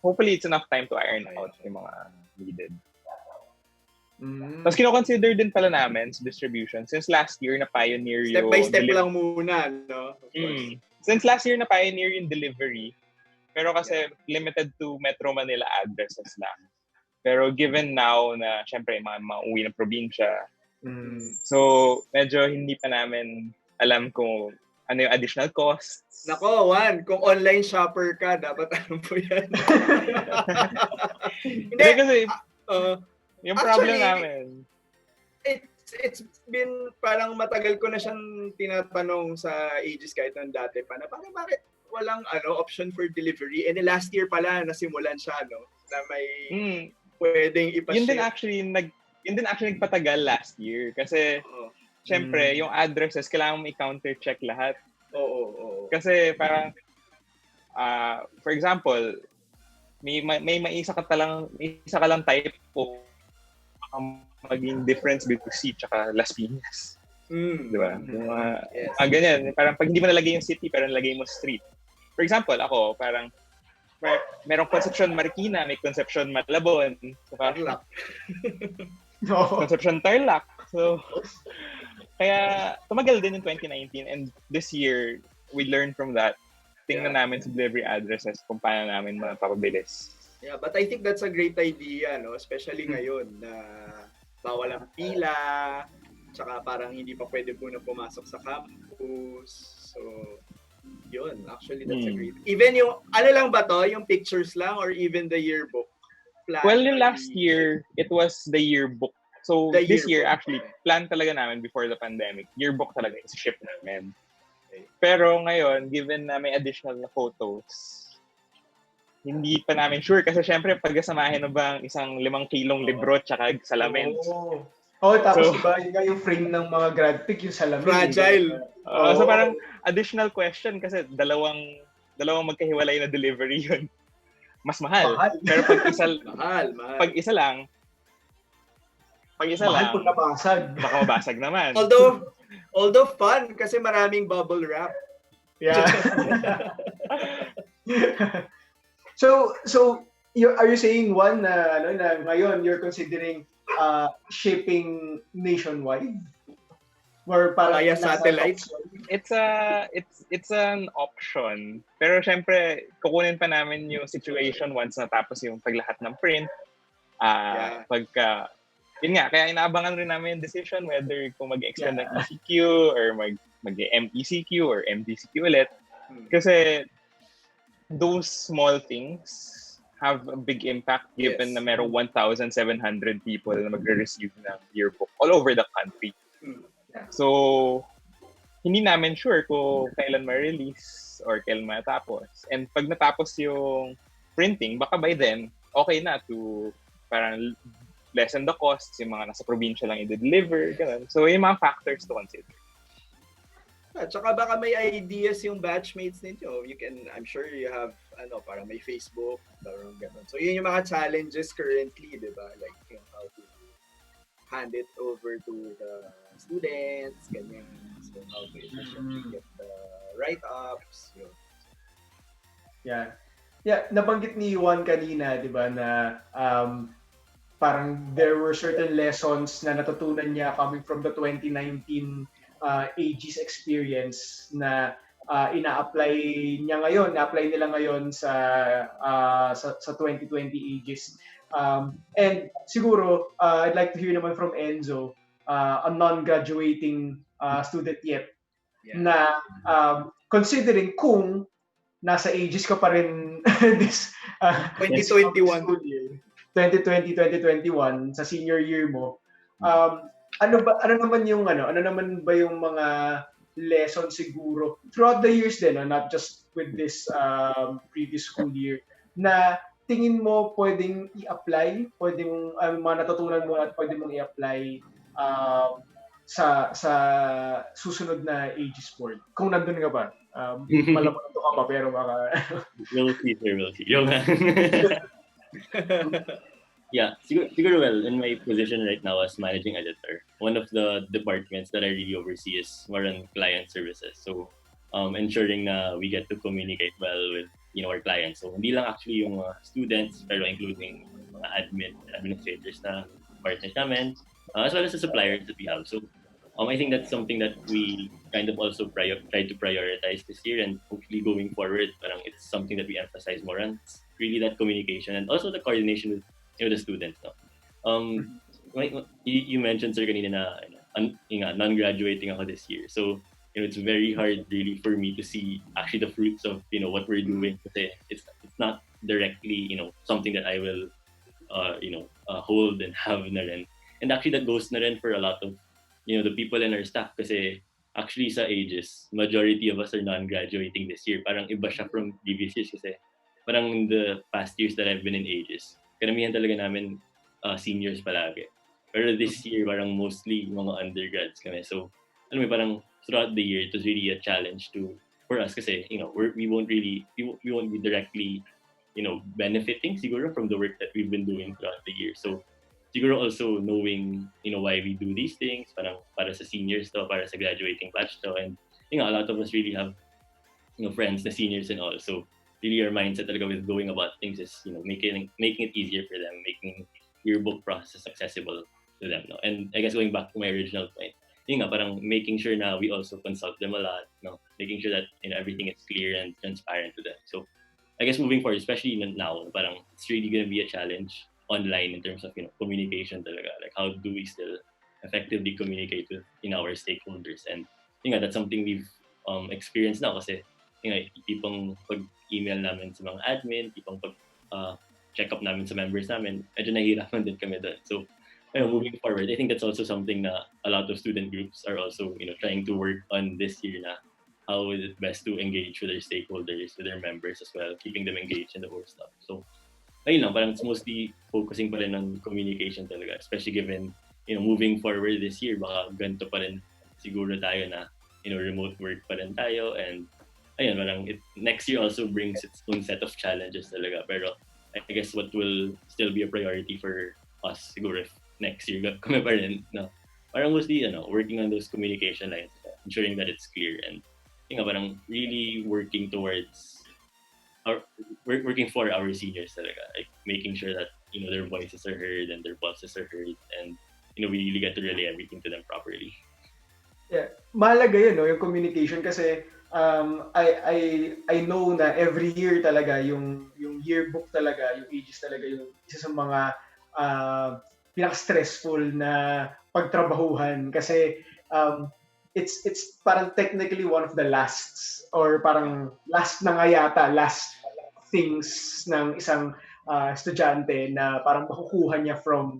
Hopefully it's enough time to iron out yung mga needed. Tapos kino-consider din pala namin sa distribution since last year na pioneer Step yung by step lang muna, no? Of course. Since last year na pioneer yung delivery, pero kasi limited to Metro Manila addresses lang. Pero given now na syempre mga mauwi ng probinsya, so medyo hindi pa namin alam kung ano yung additional costs. Nako, Juan, kung online shopper ka, dapat alam po yan. Hindi kasi yung problem actually, namin. It's been parang matagal ko na siyang tinatanong sa Aegis kahit nung dati pa na parang bakit walang option for delivery. And last year pala nasimulan siya na may pwedeng ipa-ship. Yun din actually nagpatagal last year kasi syempre yung addresses kailangan mo i-counter check lahat. Oo. Kasi parang for example, may isa ka lang typo maging difference between C tsaka Las Piñas. Di ba? Yes. Ganyan. Parang pag hindi mo nalagay yung city pero nalagay mo street. For example, ako parang merong Concepcion Marikina, may Concepcion Malabon. So, Tarlac. Concepcion Tarlac. So, kaya tumagal din yung 2019 and this year, we learned from that. Tingnan namin sa delivery addresses kung paano namin mapapabilis. Yeah, but I think that's a great idea, especially ngayon na bawal ang pila, tsaka parang hindi pa pwede po na pumasok sa campus. So, yun. Actually, that's a great... Even yung, lang ba to? Yung pictures lang or even the yearbook? Plan Well, yung last year, it was the yearbook. So, this year, actually, plan talaga namin before the pandemic. Yearbook talaga is ship namin. Okay. Pero ngayon, given na may additional na photos, hindi pa namin sure kasi syempre pagkasamahin na ba ang isang 5 kilong libro tsaka salamin. Tapos iba yung frame ng mga grad pick yung salamin. Fragile. So parang additional question kasi dalawang magkahiwalay na delivery yun. Mas mahal. Pero pag isa lang, mahal pag nabasag. Baka mabasag naman. Although fun kasi maraming bubble wrap. Yeah. So are you saying Juan na ngayon you're considering shipping nationwide? Or para via satellite? It's an option. Pero syempre kukunin pa namin yung situation once natapos yung paglahat ng print. Pagka yun nga, kaya inaabangan rin namin yung decision whether kung mag-extend ng ECQ or mag-MECQ or MDCQ ulit. Kasi those small things have a big impact given na merong 1,700 people na magre-receive ng yearbook all over the country. So, hindi namin sure kung kailan ma-release or kailan matapos. And pag natapos yung printing, baka by then, okay na to parang lessen the costs, yung mga nasa probinsya lang i-deliver, ganun. So, yung mga factors to consider. At saka baka may ideas yung batchmates ninyo. I'm sure you have, parang may Facebook, parang ganun. So, yun yung mga challenges currently, di ba? Like, how to hand it over to the students, ganyan. So, how to efficiently get the write-ups. Yun. Yeah. Yeah, nabanggit ni Juan kanina, di ba, na parang there were certain lessons na natutunan niya coming from the 2019 Aegis experience na ina-apply nila ngayon sa 2020 Aegis. And siguro, I'd like to hear naman from Enzo, a non-graduating student yet, Yeah. na considering kung nasa Aegis ka pa rin this 2021. school year, 2020-2021 sa senior year mo, ano naman ba yung mga lesson siguro throughout the years din, not just with this previous school year, na tingin mo pwedeng i-apply, pwedeng mga natutunan mo at pwede mong i-apply sa susunod na Aegis board? Kung nandun ka ba. Malamang nandun ka pa, pero baka... We'll see, sir. We'll see. Yung yeah, siguro well, in my position right now as managing editor, one of the departments that I really oversee is more on client services. So, ensuring na we get to communicate well with our clients. So, hindi lang actually yung students, pero including mga administrators na partners namin, as well as the suppliers that we have. So, I think that's something that we kind of also try to prioritize this year, and hopefully going forward, parang it's something that we emphasize more on. It's really that communication and also the coordination with the students. No? You mentioned, sir, kanina na non-graduating ako this year. So, it's very hard really for me to see actually the fruits of, what we're doing. Kasi it's not directly, something that I will, hold and have na rin. And actually that goes na rin for a lot of, the people in our staff. Kasi actually sa Aegis, majority of us are non-graduating this year. Parang iba siya from previous years kasi parang in the past years that I've been in Aegis, karamihan talaga namin seniors palagi. Pero this year, parang mostly mga undergrads kami. So, parang throughout the year, it was really a challenge for us kasi, we won't be directly, benefiting siguro from the work that we've been doing throughout the year. So, siguro also knowing, why we do these things, parang para sa seniors to, para sa graduating batch to, and, a lot of us really have, friends na seniors and all. So, really our mindset talaga with going about things is, making it easier for them, making yearbook process accessible to them. No? And I guess going back to my original point, parang making sure na we also consult them a lot, making sure that everything is clear and transparent to them. So I guess moving forward, especially now, parang it's really going to be a challenge online in terms of communication talaga. Like how do we still effectively communicate with our stakeholders? And that's something we've experienced now kasi tipong pag-email namin sa mga admin, tipong pag-check up namin sa members namin, medyo nahihirapan din kami doon. So, moving forward, I think that's also something na a lot of student groups are also, trying to work on this year na how is it best to engage with their stakeholders, with their members as well, keeping them engaged in the whole stuff. So, ayun lang, parang it's mostly focusing pa rin on communication talaga, especially given, moving forward this year, baka ganito pa rin siguro tayo na, remote work pa rin tayo, and ayun, parang next year also brings its own set of challenges talaga. Pero I guess what will still be a priority for us siguro if next year kami pa rin, parang mostly, working on those communication lines, ensuring that it's clear, and parang really working towards working for our seniors talaga, like making sure that their voices are heard and their pulses are heard, and we really get to relay everything to them properly. Yeah, mahalaga yun, yung communication, kasi I know na every year talaga yung yearbook talaga, yung Aegis talaga yung isa sa mga pinaka-stressful na pagtrabahuhan, kasi it's parang technically one of the lasts, or parang last na nga yata, last things ng isang estudyante na parang makukuha niya from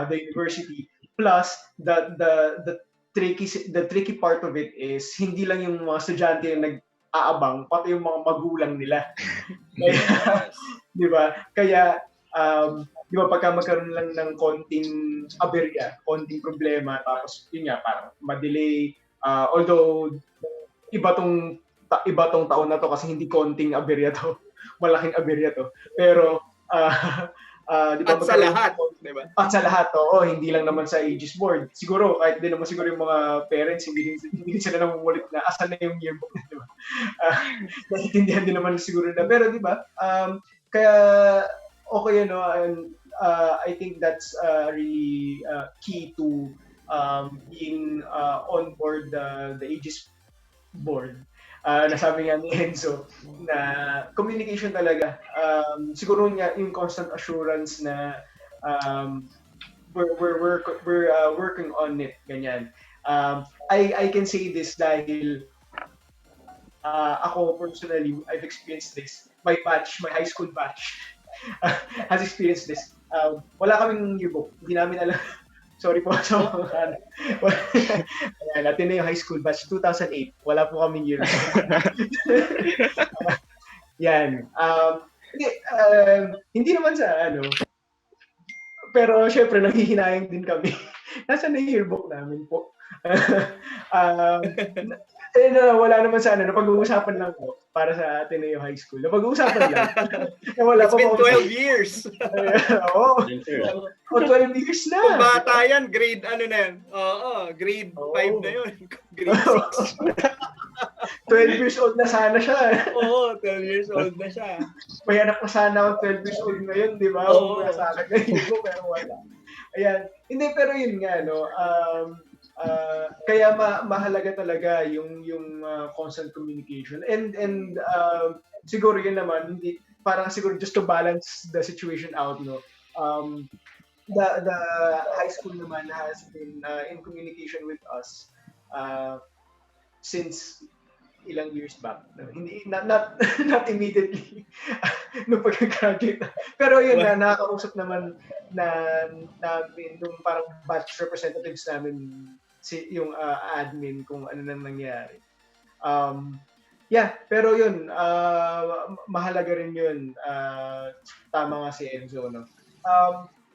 the university. Plus the tricky part of it is hindi lang yung mga estudyante yung nag-aabang, pati yung mga magulang nila. Kaya, di ba? Kaya di ba, pagka magkaroon lang ng konting aberya, konting problema, tapos yun nga, parang ma-delay, although iba tong taon na to kasi hindi konting aberya to, malaking aberya to. Pero di ba, at sa lahat, di ba? At sa lahat, hindi lang naman sa Aegis board. Siguro, kahit din naman siguro yung mga parents, hindi sila namumulit na asan na yung yearbook, di ba? Naiintindihan din naman siguro na. Pero di ba, kaya okay, and I think that's really key to being on board the Aegis board, nasabi nga ni Enzo na communication talaga. Siguro nga yung constant assurance na um, we're working on it, ganyan. I can say this dahil ako personally, I've experienced this. My high school batch, has experienced this. Wala kaming yearbook. Hindi namin alam. Sorry po sa mga ano. Ayan, Ateneo High School batch 2008. Wala po kaming yearbook. Yan. Hindi naman sa ano. Pero syempre, nanghihinayang din kami. Nasaan na yung yearbook namin po? Wala naman sa ano, napag-uusapan lang po para sa Ateneo High School. Napag-uusapan lang. Wala It's been 12 years. Oo. 12 years na. Kung bata yan, grade ano na yan? Oo, grade 5 na yun. Grade 6. 12 years old na sana siya. Oo, 12 years old na siya. May anak na sana akong 12 years old ngayon, di ba? Oo. Wala sa akin ngayon ko, pero wala. Ayan. Hindi, pero yun nga, no? Kaya mahalaga talaga yung constant communication. And siguro yun naman, hindi, parang siguro just to balance the situation out, no? The high school naman has been in communication with us since ilang years back. No? Hindi not immediately nung pagka-graduate. Pero yun na nakakausap naman namin nung parang batch representatives namin yung admin kung ano nang nangyari. Pero yun mahalaga rin yun. Tama nga si Enzo, no.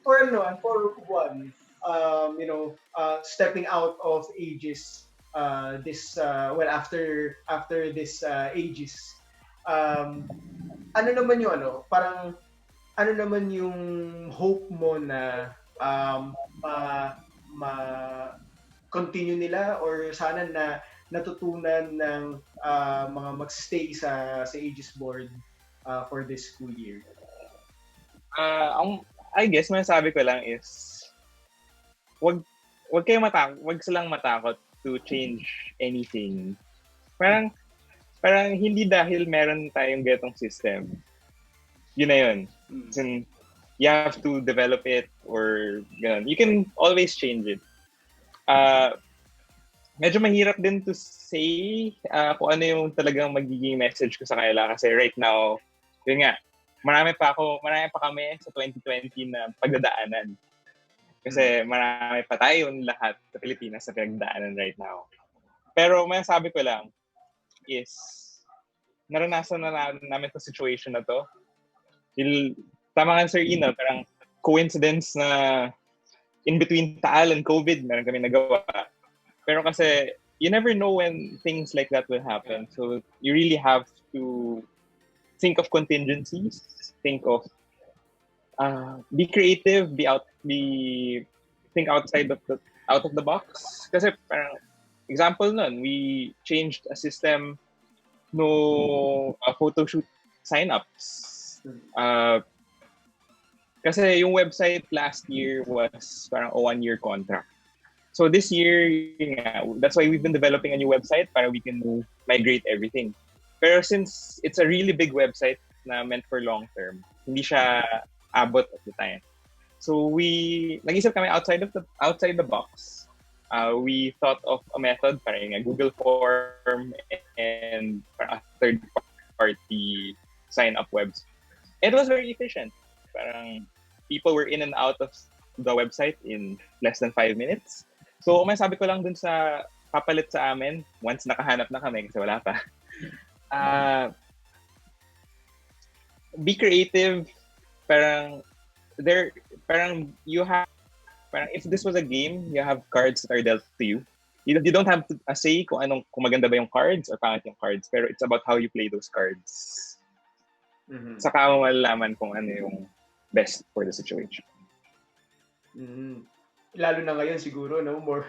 For Juan, stepping out of Aegis after this Aegis, ano naman yung parang ano naman yung hope mo na continue nila or sana na natutunan ng mga magstay sa Aegis board for this school year? I guess masasabi ko lang is wag silang matakot to change anything. Parang hindi dahil meron tayong getong system, yun na yun. You have to develop it or ganun. You can always change it. Medyo mahirap din to say kung ano yung talagang magiging message ko sa kanila kasi right now, yun nga, marami pa kami sa 2020 na pagdadaanan. Kasi marami pa tayong lahat sa Pilipinas na pinagdaanan right now. Pero masasabi ko lang is naranasan na namin itong situation na to. Tama nga Sir Ina, parang coincidence na in between Taal and COVID, meron kami nagawa. Pero kasi you never know when things like that will happen. So you really have to think of contingencies, think of be creative, think outside of the box. Kasi parang example nun, we changed a system photo shoot sign-ups. Kasi yung website last year was parang a 1-year contract. So this year, that's why we've been developing a new website para we can migrate everything. Pero since it's a really big website na meant for long term, hindi siya abot at the time. So nag-isip kami outside the box. We thought of a method parang a Google form and a third-party sign-up website. It was very efficient. Parang people were in and out of the website in less than 5 minutes. So masabi ko lang dun sa papalit sa amin, once nakahanap na kami kasi wala pa. Be creative. Parang if this was a game, you have cards that are dealt to you. You don't have to say kung maganda ba yung cards or pangit yung cards, pero it's about how you play those cards. Mm-hmm. Saka mo malalaman kung ano yung best for the situation. Mm-hmm. Lalo na ngayon siguro, no? More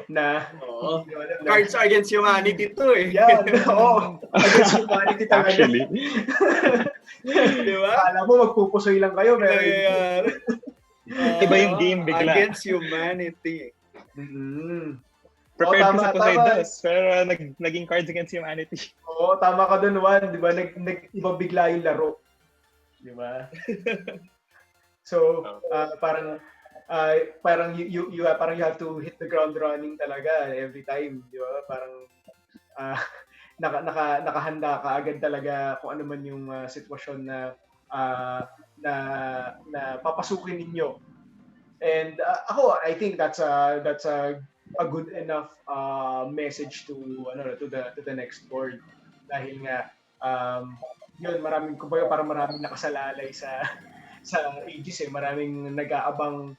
na... Oo. Cards Against Humanity to eh. Yan, oo. Against Humanity talaga. Actually. Di ba? Kala mo magpupusoy lang kayo. Pero Iba yung game bigla. Against Humanity. Mm. Prepared ka tama, sa tama. Poseidons, pero naging Cards Against Humanity. Oo, tama ka dun, Juan. Di ba? Iba bigla yung laro. Di ba? So, parang parang you have to hit the ground running talaga every time, di ba? Parang uh, nakahanda ka agad talaga kung ano man yung sitwasyon na uh, na na papasukin ninyo. And ako, I think that's a good enough message to the next board, dahil nga yun, parang maraming nakasalalay sa Aegis, maraming nag-aabang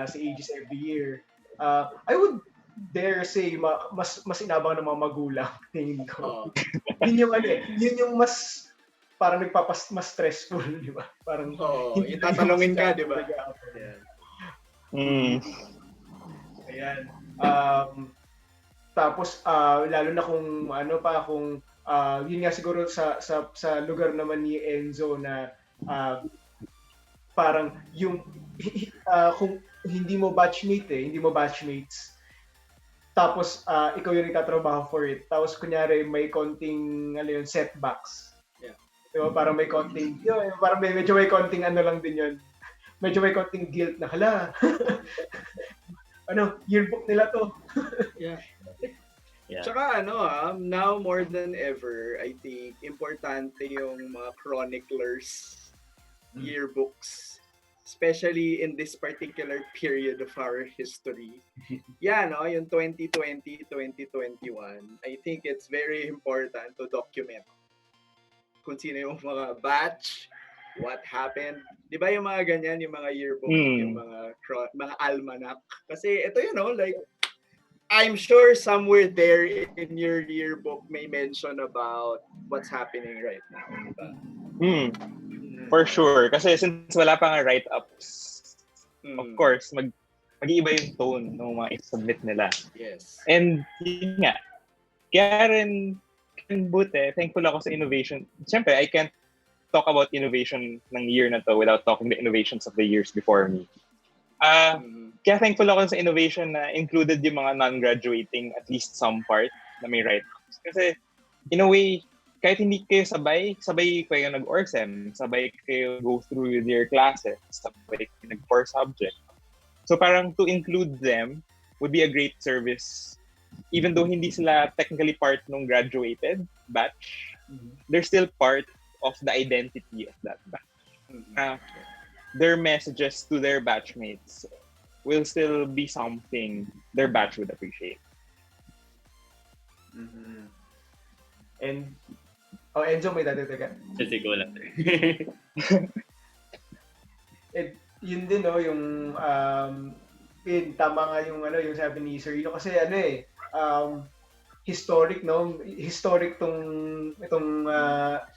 sa Aegis every year. I would dare say mas inabang ng mga magulang, tingin ko. Yun yung mas parang mas stressful, di ba? Parang yung tatanungin ka, di ba? Ayan. Tapos lalo na kung yun nga siguro sa lugar naman ni Enzo na parang yung kung hindi mo batchmates, tapos ikaw yung nagtatrabaho for it, tapos kunyari may konting setbacks. Yeah. Diba? Parang may konting medyo may konting lang din yun. Medyo may konting guilt na, hala. Yearbook nila to. Yeah. Yeah. Tsaka now more than ever, I think importante yung mga chroniclers yearbooks, especially in this particular period of our history. Yung 2020, 2021, I think it's very important to document kung sino yung mga batch, what happened. Di ba yung mga ganyan, yung mga yearbook, yung mga almanac. Kasi ito I'm sure somewhere there in your yearbook may mention about what's happening right now. Diba? For sure. Kasi since wala pa nga write-ups, of course, mag-iiba yung tone ng mga i-submit nila. Yes. And yun nga, kaya rin thankful ako sa innovation. Siyempre, I can't talk about innovation ng year na to without talking the innovations of the years before me. Kaya thankful ako sa innovation na included yung mga non-graduating at least some part na may write-ups. Kasi in a way, kahit hindi kayo sabay kayo nag-ORSEM, sabay kayo go through with your classes, sabay kayo nag-core subject. So parang to include them would be a great service. Even though hindi sila technically part ng graduated batch, they're still part of the identity of that batch. Their messages to their batchmates will still be something their batch would appreciate. And Enzo, may dadagan. Kasi ko lang. Yun din yung tama nga yung yung sabi ni Sir Ino, kasi historic itong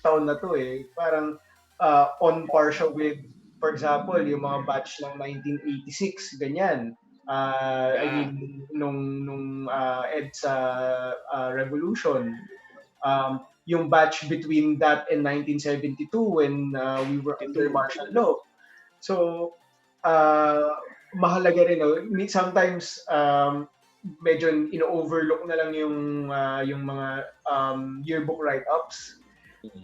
taon na to parang on par siya with, for example, yung mga batch ng 1986 ganyan. I mean nung EDSA revolution, yung batch between that and 1972 when we were under martial law. So mahalaga rin sometimes medyo ino-overlook na lang yung mga yearbook write-ups.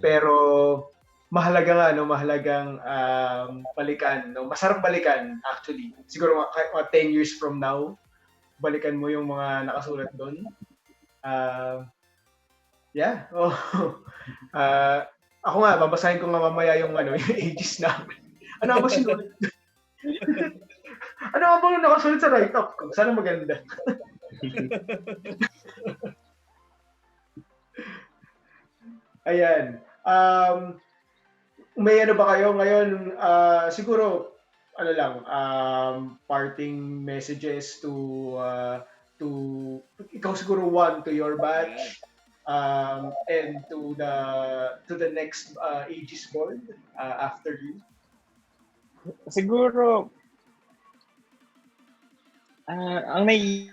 Pero mahalagang balikan, masarap balikan actually. Siguro mga 10 years from now, balikan mo yung mga nakasulat doon. Ako nga, babasahin ko nga mamaya yung yung Aegis namin. Ano ba sinulat? Ano ba yung nakasulat sa write-up ko? Sana maganda. Ayan. May ba kayo ngayon? Siguro, parting messages to ikaw siguro, Juan, to your batch, and to the next Aegis board after you. Siguro, ang naiisip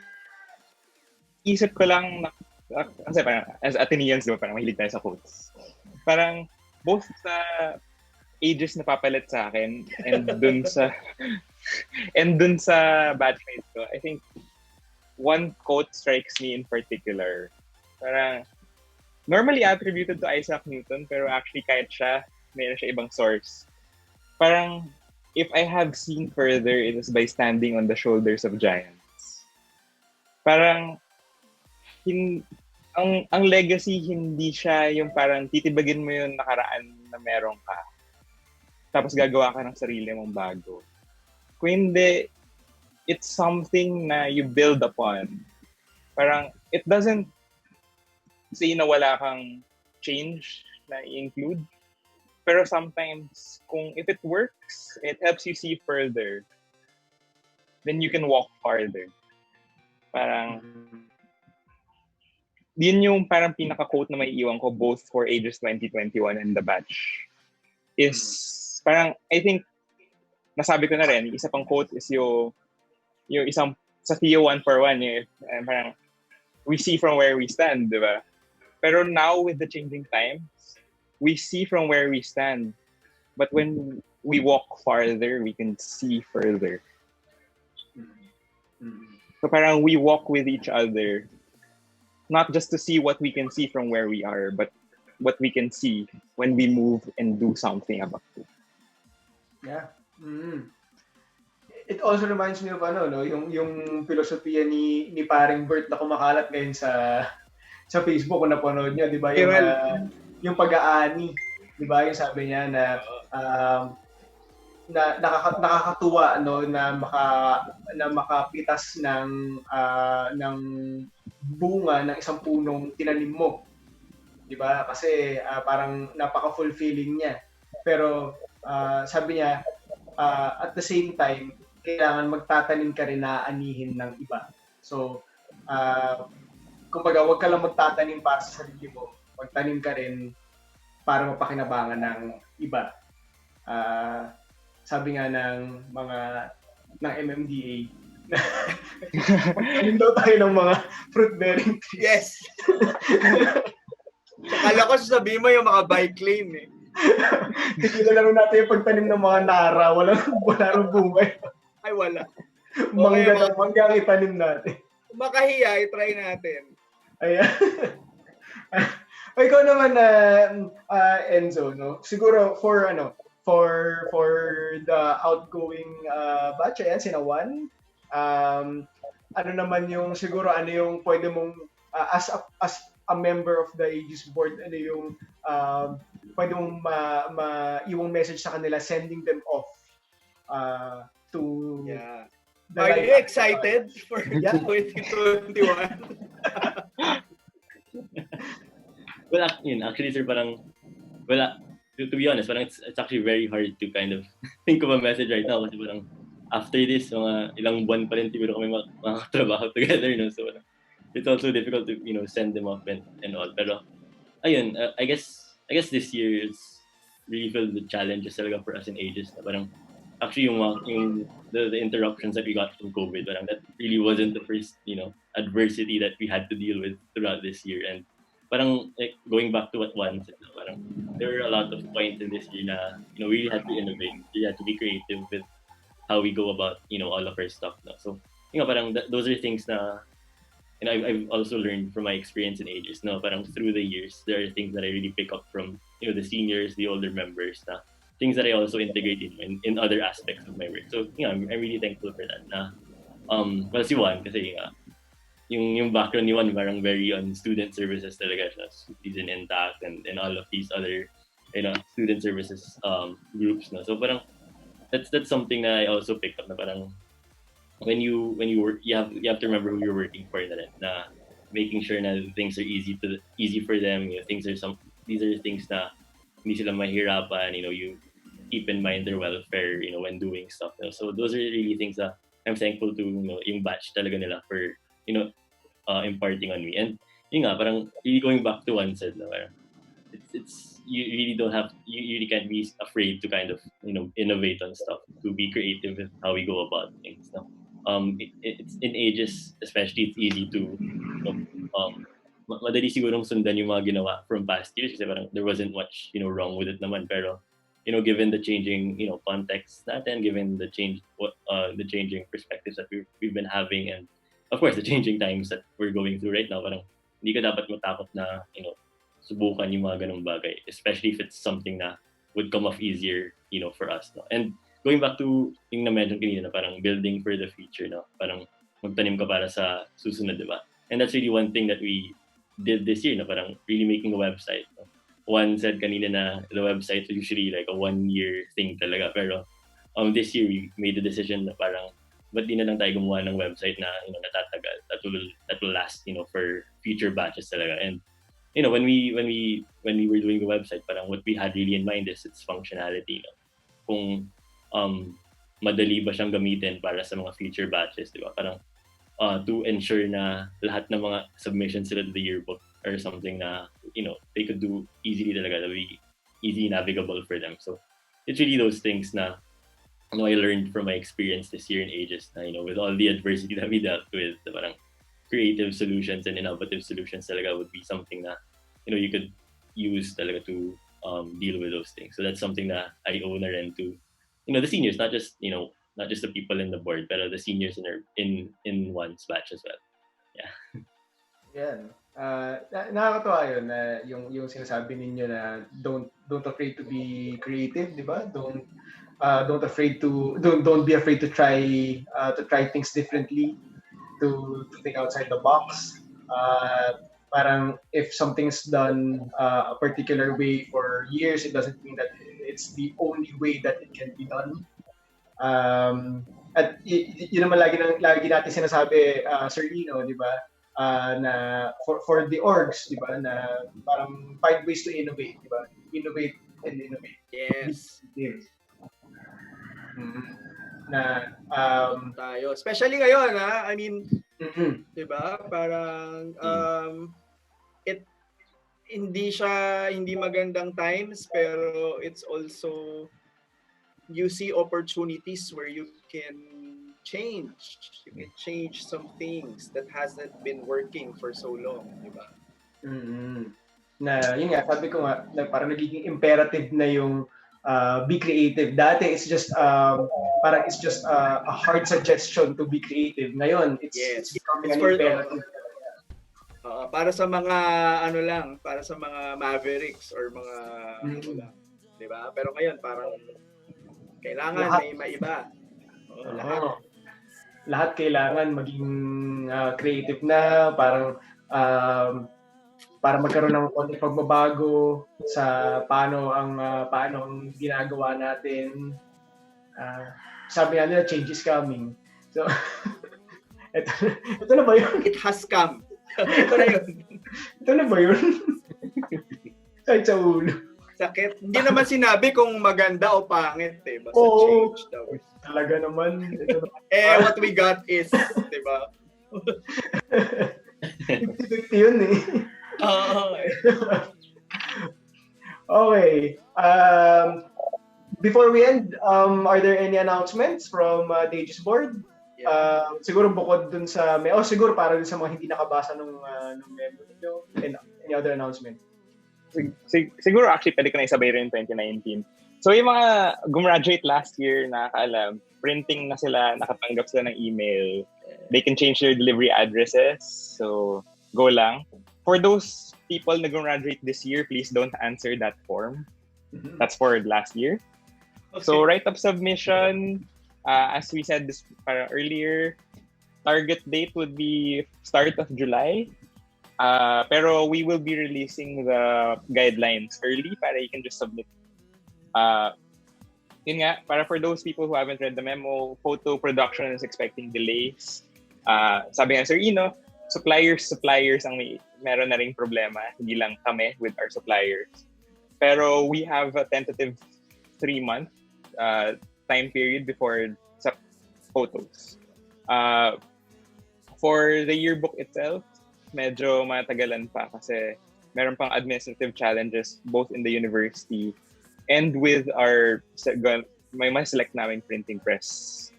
ko lang, kasi parang, as Athenians, diba, parang mahilig tayo sa quotes. Parang, both sa Aegis na papalit sa akin, and dun sa batchmates ko, I think, one quote strikes me in particular. Parang, normally attributed to Isaac Newton, pero actually kahit siya, mayroon siya ibang source. Parang, if I have seen further, it is by standing on the shoulders of giants. Parang, ang legacy, hindi siya yung parang titibagin mo yung nakaraan na meron ka. Tapos gagawa ka ng sarili mong bago. Kung hindi, it's something na you build upon. Parang, it doesn't say na wala kang change na i-include. Pero sometimes, if it works, it helps you see further. Then you can walk farther. Parang, yun yung parang pinaka-quote na may iwan ko both for Aegis 2021 and the batch. Is, parang, I think, nasabi ko na rin, isa pang quote is yung isang, sa Theo 141, parang, we see from where we stand, di ba? Pero now, with the changing times, we see from where we stand. But when we walk farther, we can see further. So parang we walk with each other, not just to see what we can see from where we are, but what we can see when we move and do something about it. Yeah. It also reminds me of yung filosofiya ni paring Bert na kumakalat ngayon sa Facebook kung napanood niyo, 'di ba? Yung pag-aani, 'di ba? Yung sabi niya na nakakatuwa na makapitas ng bunga ng isang punong tinanim mo. 'Di ba? Kasi parang napaka-fulfilling niya. Pero sabi niya at the same time kailangan magtatanim ka rin na anihin ng iba. So kumbaga wag ka lang magtatanim para sa sarili mo. Magtanim ka rin para mapakinabangan ng iba. Sabi nga ng MMDA, magtanim daw tayo ng mga fruit-bearing trees. Yes! Akala ko sasabihin mo yung mga bike lane eh. Tikila lang natin yung pagtanim ng mga nara. Wala rin bunga. Ay, wala. Mangga ang itanim natin. Makahiya, i-try natin. Ayan. Ikaw naman Enzo, no? Siguro for the outgoing batch, ayan, sina Juan. Ano naman yung siguro yung pwede mong as a member of the Aegis board, ano yung pwede mong iwang message sa kanila, sending them off to Are you excited for 2021? Well, actually, sir, parang, to be honest, parang it's actually very hard to kind of think of a message right now kasi parang after this, mga ilang buwan pa rin siguro kami makakatrabaho together, no? So it's also difficult to, send them off and all. Pero, ayun, I guess this year is really filled with challenges talaga for us in Aegis. Na parang, actually, the interruptions that we got from COVID, parang that really wasn't the first, adversity that we had to deal with throughout this year. And parang going back to what Juan said, parang there were a lot of points in this year na, we really had to innovate. We had to be creative with how we go about, all of our stuff. No? So, parang those are things na, and I've also learned from my experience in Aegis. No, parang through the years, there are things that I really pick up from, the seniors, the older members, na things that I also integrate in other aspects of my work. So, I'm really thankful for that. Na, well, si Juan, kasi yung background ni Juan parang very on student services talaga siya. He's in Intact and all of these other, student services groups. No? So parang that's something that I also picked up na parang when you work, you have to remember who you're working for na rin, na making sure na things are easy for them. These are things na hindi sila mahirapan, you keep in mind their welfare, when doing stuff. So those are really things that I'm thankful to, yung batch talaga nila for, imparting on me. And parang really going back to one said, parang it's you really don't have, you really can't be afraid to kind of, innovate on stuff, to be creative with how we go about things. It's in Aegis, especially, it's easy to, madali sigurong sundan yung mga ginawa from past years kasi parang there wasn't much, wrong with it naman. Pero, given the changing, context natin, given the changing perspectives that we've been having, and, of course, the changing times that we're going through right now, parang hindi ka dapat matakot na, subukan yung mga ganong bagay, especially if it's something na would come off easier, for us, no? And going back to yung na-mention kanina na parang building for the future, no? Parang magtanim ka para sa susunod, di ba? And that's really one thing that we did this year, na parang really making a website, no? Juan said kanina na the website is usually like a 1-year thing talaga, pero this year we made the decision na parang ba't di na lang tayo gumawa ng website na natatagal, that will last, for future batches talaga. And when we were doing the website, parang what we had really in mind is its functionality, no? Kung madali ba siyang gamitin para sa mga future batches, di ba? Parang to ensure na lahat ng mga submissions sila to the yearbook or something na they could do easily talaga, that be easy navigable for them. So it's really those things na I learned from my experience this year in Aegis na with all the adversity that we dealt with, parang creative solutions and innovative solutions talaga would be something na you could use talaga to deal with those things. So that's something that I owe na rin to the seniors, not just the people in the board, but the seniors in one's batch as well. Yeah. Yan. Nakakatuwa yun na yung sinasabi ninyo na don't afraid to be creative, di ba? Don't be afraid to try things differently, to think outside the box. Parang if something's done a particular way for years, it doesn't mean that it's the only way that it can be done. At yun naman lagi natin sinasabi, Sir Lino, di ba? Na for the orgs, di ba? Na parang find ways to innovate, di ba? Innovate and innovate. Yes. Na Tayo. Especially ngayon, I mean, mm-hmm. 'di ba? Parang hindi magandang times, pero it's also you see opportunities where you can change some things that hasn't been working for so long, 'di ba? Mm-hmm. Na yun nga, sabi ko nga, na parang nagiging imperative na yung be creative. Dati it's just parang it's just a hard suggestion to be creative. Ngayon it's becoming an imperative. Para sa mga para sa mga mavericks or mga lang, 'di ba? Pero ngayon parang kailangan may maiba. Lahat kailangan maging creative na, parang para magkaroon ng konting pagbabago sa paano ang ginagawa natin. Sabi nga nila, change is coming. So, ito na ba yun? It has come. Ito na yun. Ito na ba yun? Kahit sa ulo. Sakit. Hindi naman sinabi kung maganda o pangit, eh. Basta change daw. Talaga naman. What we got is, di ba? 50-50 yun eh. Okay. Before we end, are there any announcements from the Aegis board? Siguro bukod dun sa siguro para dun sa mga hindi nakabasa ng memo nyo, and any other announcement? Siguro actually pwede ko na isabay rin 2019. So yung mga gumraduate last year, nakakaalam, printing na sila, nakatanggap sila ng email, they can change their delivery addresses, so go lang. For those people na gumraduate this year, please don't answer that form. Mm-hmm. That's for last year. Okay. So write-up submission, as we said this earlier, target date would be start of July. Pero we will be releasing the guidelines early para you can just submit. Yun nga, para for those people who haven't read the memo, photo production is expecting delays. Sabi nga, Sir Ino, suppliers ang meron na ring problema, hindi lang kami with our suppliers. Pero we have a tentative 3-month time period before sa photos. For the yearbook itself, medyo matagalan pa kasi meron pang administrative challenges both in the university and with our may select naming printing press.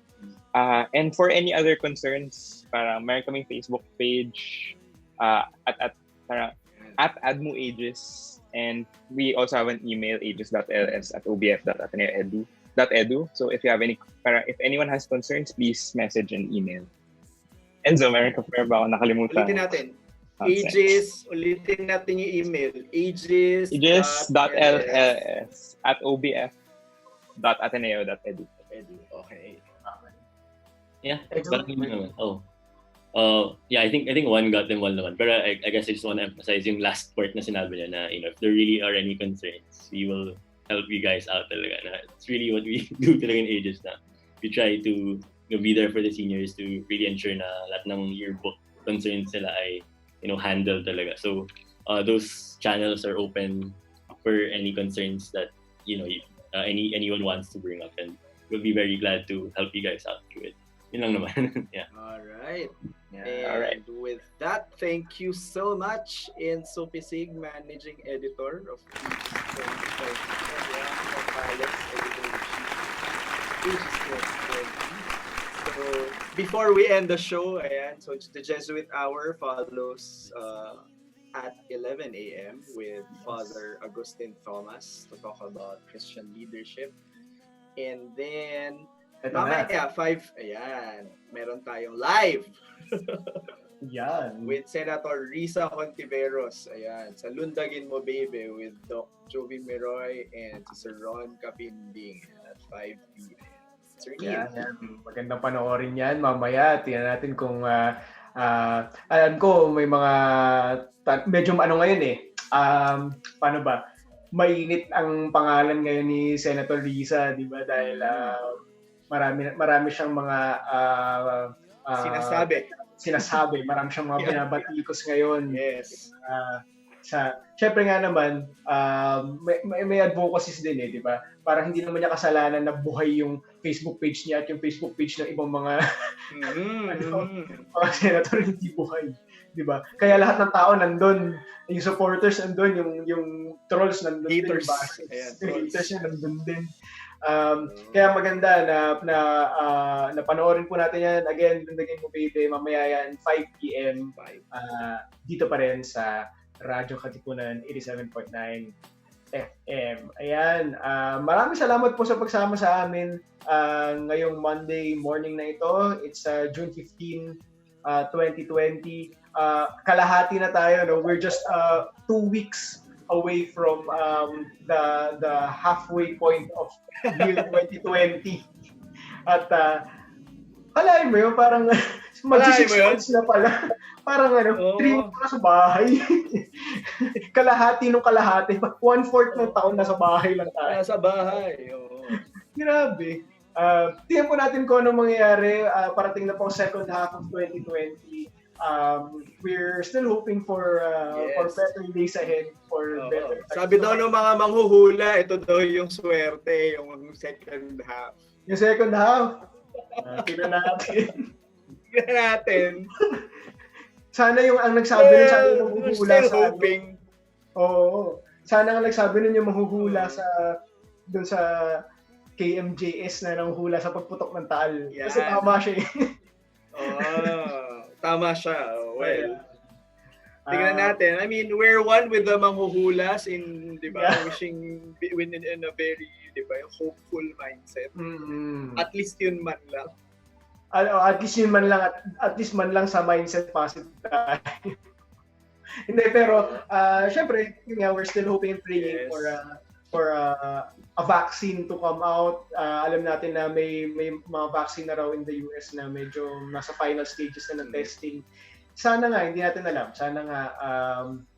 And for any other concerns, parang meron kaming Facebook page at Admu Aegis, and we also have an email, aegis.ls@obf.ateneo.edu. So if you have if anyone has concerns, please message and email. Enzo, meron ba ako nakalimutan? Ulitin natin. Okay. Aegis, ulitin natin yung email. Aegis. Aegis.ls@obf.ateneo.edu. Okay. Yeah, parang yun naman. Yeah, I think one got them all naman. Pero I guess I just want to emphasize yung last part na sinabi niya na, if there really are any concerns, we will help you guys out talaga. Na it's really what we do talaga in Aegis na we try to be there for the seniors to really ensure na lahat ng yearbook concerns nila ay handle talaga. So those channels are open for any concerns that anyone wants to bring up, and we'll be very glad to help you guys out through it. Yun lang naman. Yeah. All right. Yeah. And Alright. with that, thank you so much, Enzo Pisig, Managing Editor of So, before we end the show, so the Jesuit Hour follows at 11 a.m. with Father Agustin Thomas to talk about Christian leadership. And then, mamaya, 5, meron tayong live Yan. with Senator Risa Hontiveros, sa Lundagin Mo Baby with Doc Jovi Meroy and Sir Ron Capinding at 5 p.m. Sir Ian. Yan. Magandang panoorin yan. Mamaya, tingnan natin kung alam ko may mga medyo ngayon paano ba? Mainit ang pangalan ngayon ni Senator Risa, di ba? Dahil marami siyang mga sinasabi, marami siyang mga binabatikos ngayon. Yes. Syempre nga naman, may advocacies din di ba? Parang hindi naman niya kasalanan na buhay yung Facebook page niya at yung Facebook page ng ibang mga mga senator hindi buhay, di ba? Kaya lahat ng tao nandun, yung supporters nandun, yung trolls nandun, haters, haters niya nandun din. Kaya maganda na panoorin po natin yan. Again, Lundagin Mo Baby, mamaya yan, 5 p.m. Dito pa rin sa Radyo Katipunan 87.9 FM. Ayan, maraming salamat po sa pagsama sa amin ngayong Monday morning na ito. It's June 15, 2020. Kalahati na tayo, no? We're just 2 weeks away from the halfway point of year 2020. At alayin mo yun, parang mag-6 months na pala. Parang 3 months na sa bahay. Kalahati nung kalahati. 1/4 ng taon na sa bahay lang tayo. Nasa bahay. Oo. Grabe. Tingnan po natin kung anong mangyayari. Parating na po second half of 2020. We're still hoping for better days ahead, for better. Sabi daw ng mga manghuhula, ito daw yung swerte, yung second half. Yung second half, tingnan natin. Sana yung ang nagsabi nun, sana yung mahuhula still sa hoping. Oo. Sana ang nagsabi nun yung mahuhula dun sa KMJS na nanghula sa pagputok ng taal. Yan. Kasi tama siya Tama siya. Well, tingnan natin. I mean, we're one with the manghuhulas in, di ba, wishing in a very, di ba, hopeful mindset. At least yun man lang. At least yun man lang, at least man lang sa mindset positive tayo. Hindi, pero syempre, we're still hoping and praying for a vaccine to come out. Alam natin na may mga vaccine na raw in the US na medyo nasa final stages na ng testing. Sana nga, hindi natin alam. Sana nga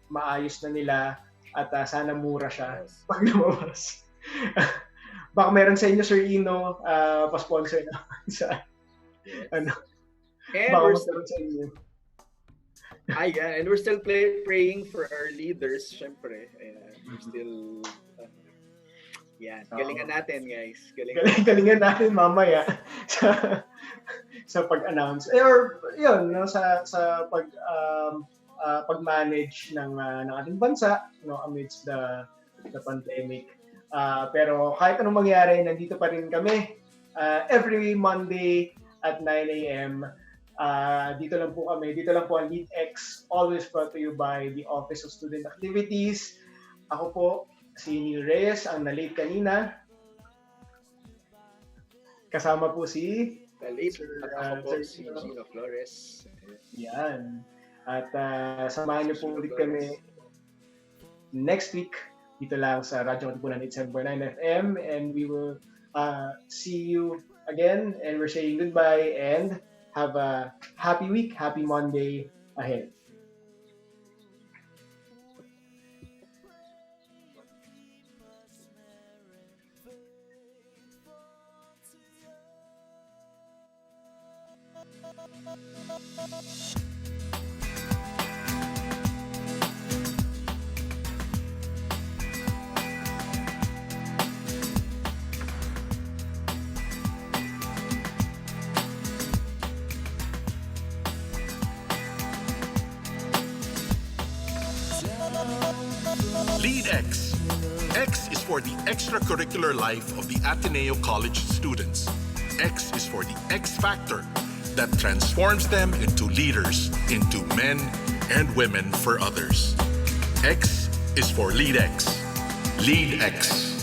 maayos na nila at sana mura siya pag lumabas. Baka meron sa inyo, Sir Ino, pa-sponsor na sa And baka meron sa inyo. And we're still praying for our leaders, syempre. We're still galingan natin, guys. Galingan natin mamaya sa pag-announce. Or yun, sa pag-manage ng ating bansa, amidst the pandemic. Pero kahit anong mangyari, nandito pa rin kami every Monday at 9 a.m. Dito lang po kami. Dito lang po ang LeadX, always brought to you by the Office of Student Activities. Ako po, si Neil Reyes, ang na-late kanina. Kasama po si Late. Sir, At ako po Sir si Gino. Gino Flores. Yan. At samahan niyo po Gino ulit Flores. kami next week dito lang sa Radyo Katipunan 87.9 FM, and we will see you again, and we're saying goodbye and have a happy week, happy Monday ahead. LeadX. X is for the extracurricular life of the Ateneo College students. X is for the X factor that transforms them into leaders, into men and women for others. X is for LeadX. LeadX.